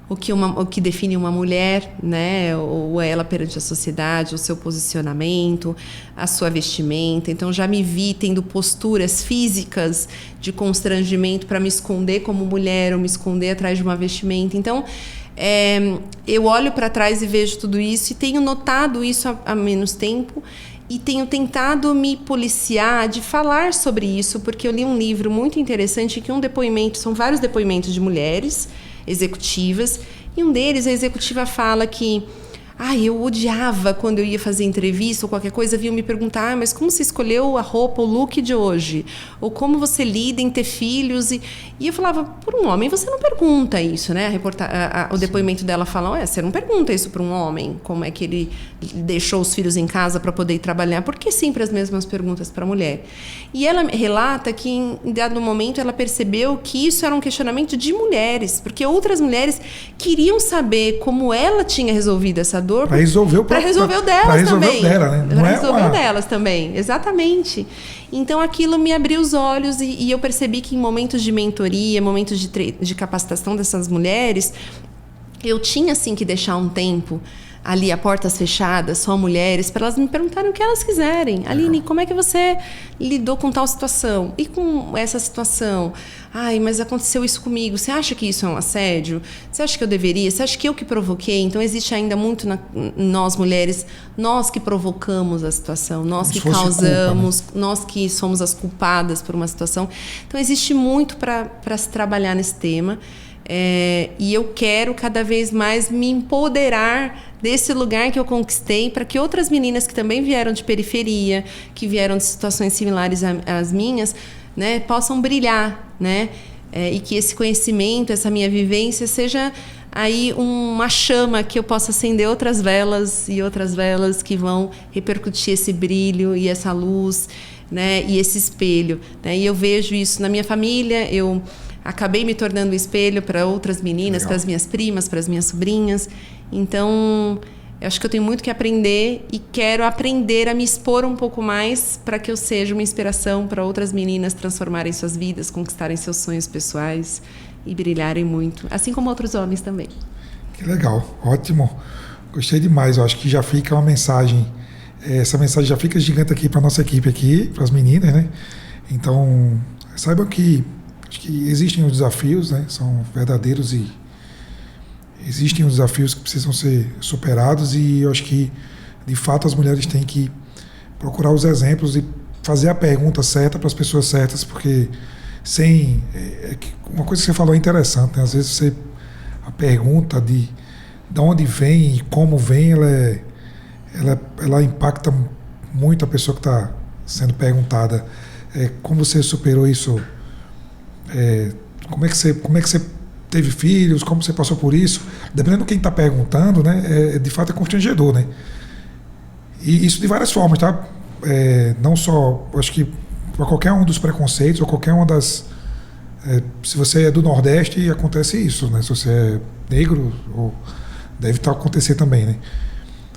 o que define uma mulher, né? Ou ela perante a sociedade, o seu posicionamento, a sua vestimenta. Então, já me vi tendo posturas físicas de constrangimento para me esconder como mulher ou me esconder atrás de uma vestimenta. Então, eu olho para trás e vejo tudo isso e tenho notado isso há menos tempo e tenho tentado me policiar de falar sobre isso, porque eu li um livro muito interessante que são vários depoimentos de mulheres executivas, e um deles, a executiva fala que eu odiava quando eu ia fazer entrevista ou qualquer coisa, vinham me perguntar, mas como você escolheu a roupa, o look de hoje? Ou como você lida em ter filhos? E eu falava, por um homem você não pergunta isso, né? O depoimento dela fala, você não pergunta isso para um homem, como é que ele deixou os filhos em casa para poder ir trabalhar, por que sempre as mesmas perguntas para a mulher? E ela relata que em dado momento ela percebeu que isso era um questionamento de mulheres, porque outras mulheres queriam saber como ela tinha resolvido essa dor. Para resolver o Para resolver o delas pra resolver também. O dela, né? Para resolver o delas também, exatamente. Então aquilo me abriu os olhos e eu percebi que em momentos de mentoria, momentos de capacitação dessas mulheres, eu tinha sim que deixar um tempo ali a portas fechadas, só mulheres, para elas me perguntarem o que elas quiserem. Aline, como é que você lidou com tal situação? E com essa situação? Ai, mas aconteceu isso comigo. Você acha que isso é um assédio? Você acha que eu deveria? Você acha que eu que provoquei? Então, existe ainda muito nós mulheres, nós que provocamos a situação, nós que causamos, culpa, né? Nós que somos as culpadas por uma situação. Então, existe muito para se trabalhar nesse tema. E eu quero cada vez mais me empoderar desse lugar que eu conquistei para que outras meninas que também vieram de periferia, que vieram de situações similares às minhas, né, possam brilhar, né? E que esse conhecimento, essa minha vivência seja aí uma chama que eu possa acender outras velas que vão repercutir esse brilho e essa luz, né, e esse espelho, né? E eu vejo isso na minha família. Eu acabei me tornando um espelho para outras meninas, para as minhas primas, para as minhas sobrinhas. Então, eu acho que eu tenho muito que aprender e quero aprender a me expor um pouco mais para que eu seja uma inspiração para outras meninas transformarem suas vidas, conquistarem seus sonhos pessoais e brilharem muito, assim como outros homens também. Que legal, ótimo. Gostei demais. Eu acho que já fica uma mensagem. Essa mensagem já fica gigante aqui para nossa equipe aqui, para as meninas, né? Então, saibam que acho que existem os desafios, né? São verdadeiros e existem os desafios que precisam ser superados, e eu acho que, de fato, as mulheres têm que procurar os exemplos e fazer a pergunta certa para as pessoas certas, porque uma coisa que você falou é interessante, né? Às vezes a pergunta de onde vem e como vem, ela impacta muito a pessoa que está sendo perguntada. Como você superou isso? Como é que você teve filhos? Como você passou por isso? Dependendo de quem está perguntando, né, de fato é constrangedor, né? E isso de várias formas, tá? Não só, acho que para qualquer um dos preconceitos ou qualquer uma das... se você é do Nordeste, acontece isso, né? Se você é negro, deve acontecer também, né?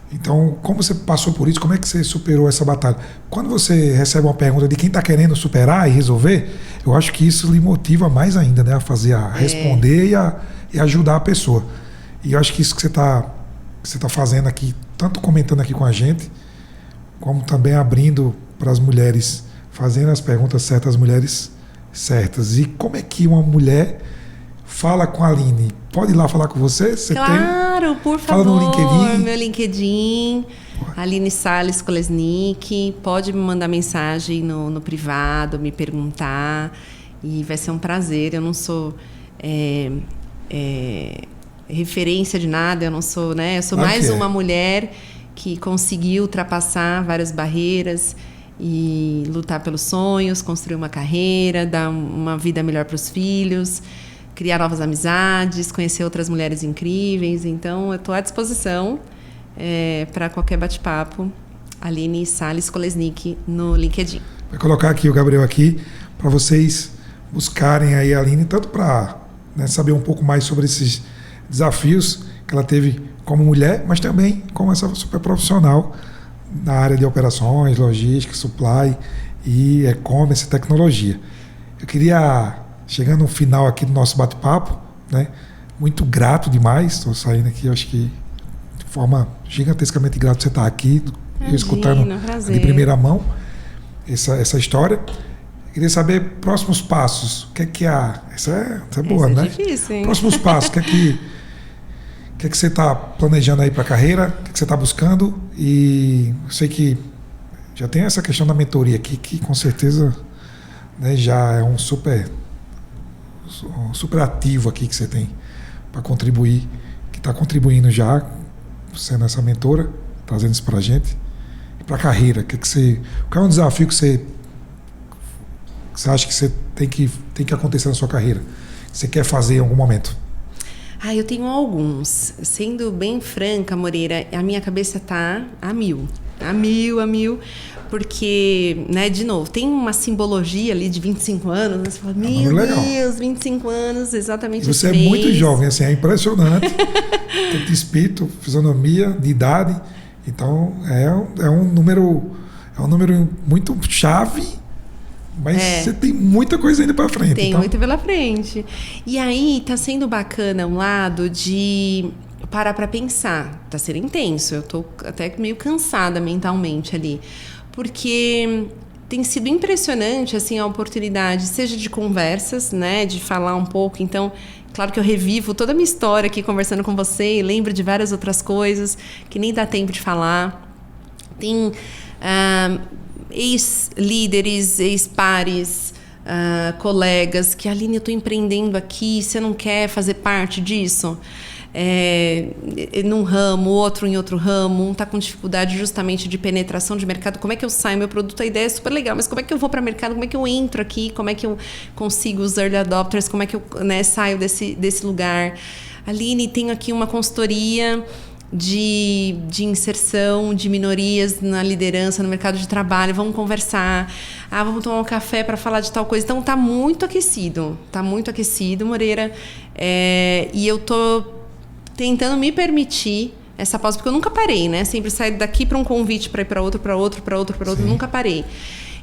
Então, como você passou por isso? Como é que você superou essa batalha? Quando você recebe uma pergunta de quem está querendo superar e resolver, eu acho que isso lhe motiva mais ainda, né? A responder e ajudar a pessoa. E eu acho que isso que você tá fazendo aqui, tanto comentando aqui com a gente, como também abrindo para as mulheres, fazendo as perguntas certas às mulheres certas. E como é que uma mulher fala com a Aline? Pode ir lá falar com você? Claro, por favor. Fala no LinkedIn. Meu LinkedIn, Aline Salles Kolesnik. Pode me mandar mensagem no privado, me perguntar. E vai ser um prazer. Eu não sou referência de nada, eu não sou, né? Eu sou mais uma mulher que conseguiu ultrapassar várias barreiras e lutar pelos sonhos, construir uma carreira, dar uma vida melhor para os filhos, criar novas amizades, conhecer outras mulheres incríveis. Então, eu estou à disposição para qualquer bate-papo. Aline Salles Kolesnik no LinkedIn. Vai colocar aqui o Gabriel aqui para vocês buscarem aí a Aline, tanto para saber um pouco mais sobre esses desafios que ela teve como mulher, mas também como essa super profissional na área de operações, logística, supply e e-commerce e tecnologia. Eu queria... Chegando no final aqui do nosso bate-papo, né? Muito grato demais. Estou saindo aqui, acho que de forma gigantescamente grato você estar aqui, escutando de primeira mão essa história. Queria saber próximos passos. O que é que há? Essa é boa, né? Difícil, hein? Próximos passos. O que é que você está planejando aí para a carreira? O que é que você está buscando? E eu sei que já tem essa questão da mentoria aqui, que com certeza, né, já é um super ativo aqui que você tem para contribuir, que está contribuindo já, sendo essa mentora, trazendo isso para a gente. E para a carreira, qual é um desafio que você acha que você tem que acontecer na sua carreira, que você quer fazer em algum momento? Eu tenho alguns. Sendo bem franca, Moreira, a minha cabeça está a mil. A mil. Porque, né, de novo, tem uma simbologia ali de 25 anos. Você fala, meu Deus, 25 anos, exatamente. Você é muito jovem, assim, é impressionante. tanto de espírito, fisionomia, de idade. Então, é um número muito chave, mas você tem muita coisa ainda para frente. Tem muito pela frente. E aí, tá sendo bacana um lado de parar para pensar. Tá sendo intenso. Eu tô até meio cansada mentalmente ali. Porque tem sido impressionante, assim, a oportunidade, seja de conversas, né, de falar um pouco. Então, claro que eu revivo toda a minha história aqui conversando com você e lembro de várias outras coisas que nem dá tempo de falar. Tem ex-líderes, ex-pares, colegas que, Aline, eu estou empreendendo aqui, você não quer fazer parte disso? Num ramo, outro em outro ramo, um está com dificuldade justamente de penetração de mercado. Como é que eu saio? Meu produto, a ideia é super legal, mas como é que eu vou para o mercado? Como é que eu entro aqui? Como é que eu consigo os early adopters? Como é que eu saio desse lugar? Aline, tenho aqui uma consultoria de inserção de minorias na liderança, no mercado de trabalho, vamos conversar, vamos tomar um café para falar de tal coisa. Então tá muito aquecido, Moreira, e eu tô tentando me permitir essa pausa, porque eu nunca parei, né? Sempre saio daqui para um convite para ir para outro, nunca parei.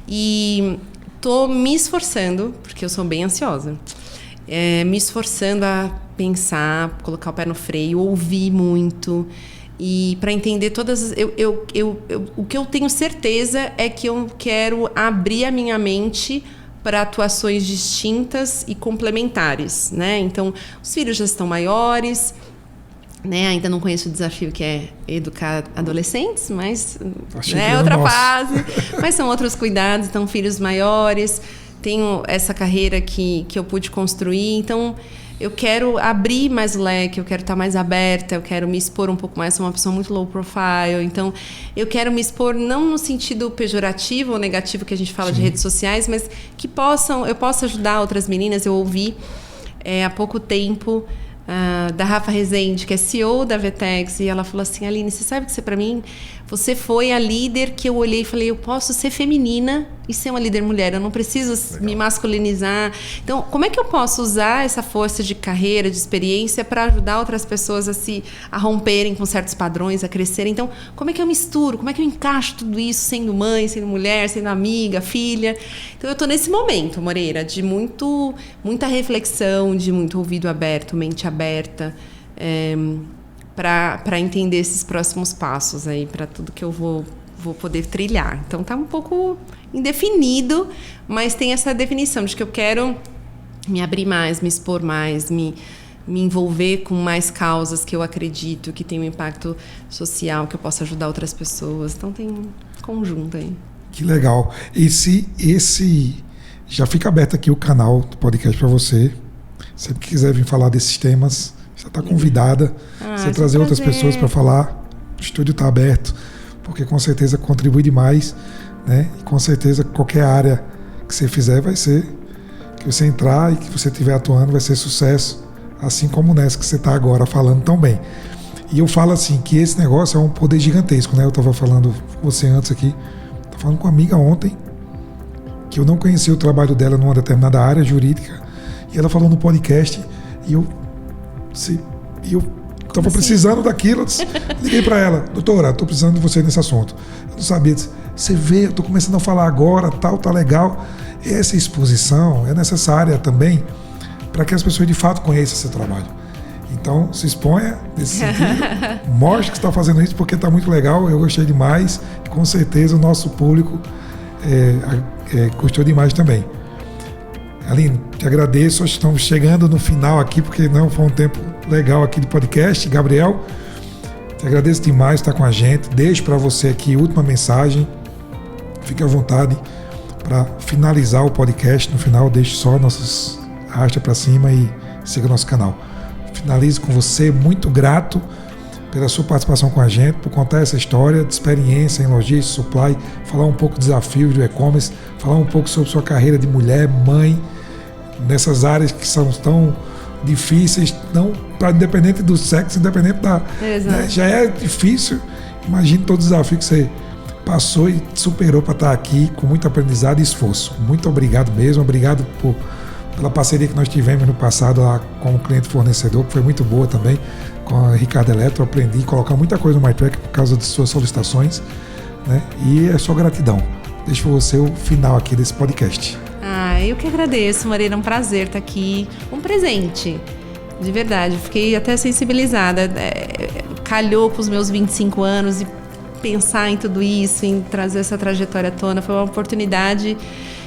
E tô me esforçando, porque eu sou bem ansiosa, me esforçando a pensar, colocar o pé no freio, ouvir muito e para entender todas o que eu tenho certeza é que eu quero abrir a minha mente para atuações distintas e complementares, né? Então, os filhos já estão maiores, né? Ainda não conheço o desafio que é educar adolescentes, mas é outra fase. Mas são outros cuidados, então filhos maiores. Tenho essa carreira que eu pude construir, então eu quero abrir mais o leque, eu quero estar mais aberta, eu quero me expor um pouco mais, sou uma pessoa muito low profile, então eu quero me expor não no sentido pejorativo ou negativo que a gente fala de redes sociais, mas que eu possa ajudar outras meninas. Eu ouvi há pouco tempo da Rafa Rezende, que é CEO da Vetex, e ela falou assim: Aline, você sabe que você, para mim, você foi a líder que eu olhei e falei, eu posso ser feminina e ser uma líder mulher, eu não preciso me masculinizar. Então, como é que eu posso usar essa força de carreira, de experiência para ajudar outras pessoas a romperem com certos padrões, a crescerem? Então, como é que eu misturo, como é que eu encaixo tudo isso sendo mãe, sendo mulher, sendo amiga, filha? Então, eu estou nesse momento, Moreira, de muita reflexão, de muito ouvido aberto, mente aberta, para entender esses próximos passos aí, para tudo que eu vou poder trilhar. Então tá um pouco indefinido, mas tem essa definição de que eu quero me abrir mais, me expor mais, me envolver com mais causas que eu acredito que tem um impacto social, que eu possa ajudar outras pessoas. Então tem um conjunto aí. Que legal. Já fica aberto aqui o canal do podcast para você. Sempre que quiser vir falar desses temas, já está convidada. Você trazer outras pessoas para falar. O estúdio está aberto, porque com certeza contribui demais, né? E com certeza qualquer área que você fizer vai ser, que você entrar e que você estiver atuando, vai ser sucesso, assim como nessa que você está agora falando tão bem. E eu falo assim, que esse negócio é um poder gigantesco, né? Eu estava falando com você antes aqui, estava falando com uma amiga ontem, que eu não conhecia o trabalho dela numa determinada área jurídica, e ela falou no podcast, e eu estava precisando daquilo. Liguei para ela: doutora, estou precisando de você nesse assunto. Eu não sabia. Você vê, eu estou começando a falar agora, tá legal. Essa exposição é necessária também para que as pessoas de fato conheçam seu trabalho. Então, se exponha nesse sentido, mostre que está fazendo isso, porque está muito legal, eu gostei demais, e com certeza o nosso público gostou demais também. Aline, te agradeço, estamos chegando no final aqui, porque não foi um tempo legal aqui de podcast. Gabriel, te agradeço demais por estar com a gente. Deixo para você aqui a última mensagem, fique à vontade para finalizar o podcast. No final, deixe só nossas arrasta para cima e siga nosso canal. Finalizo com você, muito grato pela sua participação com a gente, por contar essa história de experiência em logística, supply, falar um pouco dos desafios do e-commerce, falar um pouco sobre sua carreira de mulher, mãe, nessas áreas que são tão difíceis, não para independente do sexo, independente da... Né, já é difícil, imagine todo o desafio que você passou e superou para estar aqui com muito aprendizado e esforço. Muito obrigado mesmo, obrigado por pela parceria que nós tivemos no passado lá como cliente fornecedor, que foi muito boa também, com a Ricardo Eletro. Eu aprendi a colocar muita coisa no MyTrack por causa de suas solicitações, né? E é só gratidão. Deixo para você o final aqui desse podcast. Eu que agradeço, Moreira, é um prazer estar aqui, um presente, de verdade, fiquei até sensibilizada, calhou com os meus 25 anos e pensar em tudo isso, em trazer essa trajetória à tona, foi uma oportunidade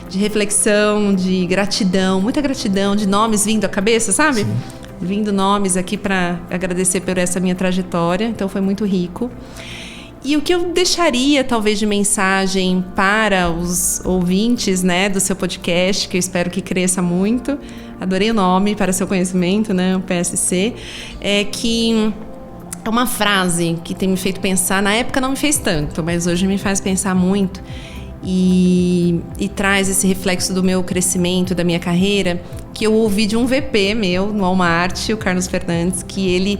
de reflexão, de gratidão, muita gratidão, de nomes vindo à cabeça, sabe? Sim. Vindo nomes aqui para agradecer por essa minha trajetória, então foi muito rico. E o que eu deixaria, talvez, de mensagem para os ouvintes, né, do seu podcast, que eu espero que cresça muito, adorei o nome, para seu conhecimento, né, o PSC, é que é uma frase que tem me feito pensar, na época não me fez tanto, mas hoje me faz pensar muito e traz esse reflexo do meu crescimento, da minha carreira, que eu ouvi de um VP meu no Walmart, o Carlos Fernandes, que ele,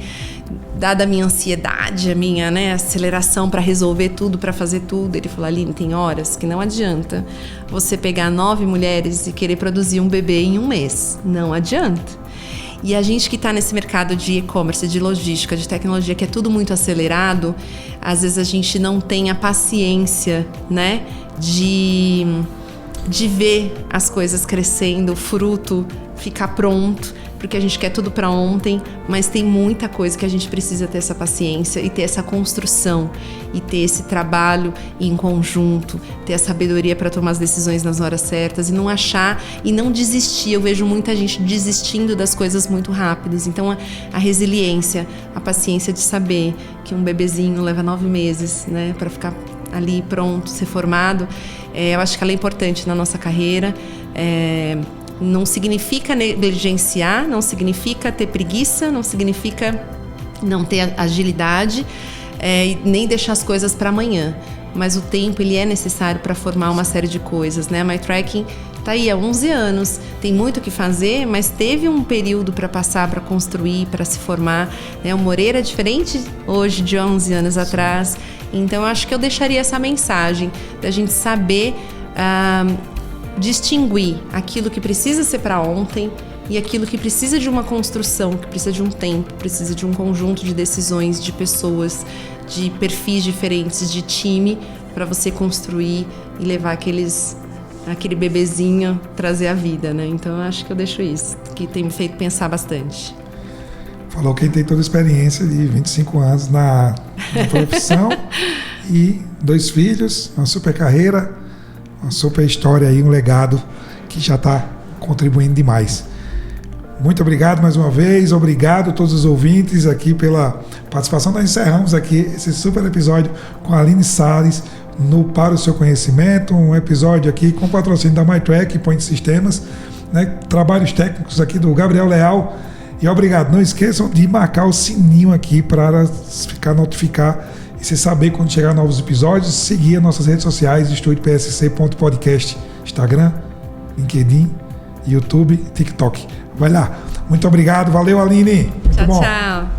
dada a minha ansiedade, a minha, né, aceleração para resolver tudo, para fazer tudo, ele falou: Aline, tem horas que não adianta você pegar 9 mulheres e querer produzir um bebê em um mês. Não adianta. E a gente que está nesse mercado de e-commerce, de logística, de tecnologia, que é tudo muito acelerado, às vezes a gente não tem a paciência, né, de ver as coisas crescendo, o fruto ficar pronto, porque a gente quer tudo para ontem, mas tem muita coisa que a gente precisa ter essa paciência e ter essa construção e ter esse trabalho em conjunto, ter a sabedoria para tomar as decisões nas horas certas e não achar e não desistir. Eu vejo muita gente desistindo das coisas muito rápidas. Então a resiliência, a paciência de saber que um bebezinho leva 9 meses, né, para ficar ali pronto, ser formado, eu acho que ela é importante na nossa carreira. Não significa negligenciar, não significa ter preguiça, não significa não ter agilidade, nem deixar as coisas para amanhã. Mas o tempo, ele é necessário para formar uma série de coisas, né? A MyTracking está aí há 11 anos, tem muito o que fazer, mas teve um período para passar, para construir, para se formar, né? O Moreira é diferente hoje de 11 anos atrás. Então, eu acho que eu deixaria essa mensagem da gente saber distinguir aquilo que precisa ser para ontem e aquilo que precisa de uma construção, que precisa de um tempo, precisa de um conjunto de decisões, de pessoas, de perfis diferentes, de time, para você construir e levar aquele bebezinho, trazer a vida, né? Então, eu acho que eu deixo isso, que tem me feito pensar bastante. Falou quem tem toda a experiência de 25 anos na profissão e 2 filhos, uma super carreira, uma super história aí, um legado que já está contribuindo demais. Muito obrigado mais uma vez, obrigado a todos os ouvintes aqui pela participação. Nós encerramos aqui esse super episódio com a Aline Salles no Para o Seu Conhecimento, um episódio aqui com patrocínio da MyTrack e Point Sistemas, né? Trabalhos técnicos aqui do Gabriel Leal. E obrigado, não esqueçam de marcar o sininho aqui para notificar e você saber quando chegar novos episódios. Seguir as nossas redes sociais, estudiopsc.podcast, Instagram, LinkedIn, YouTube, TikTok. Vai lá. Muito obrigado. Valeu, Aline. Muito tchau, bom. Tchau.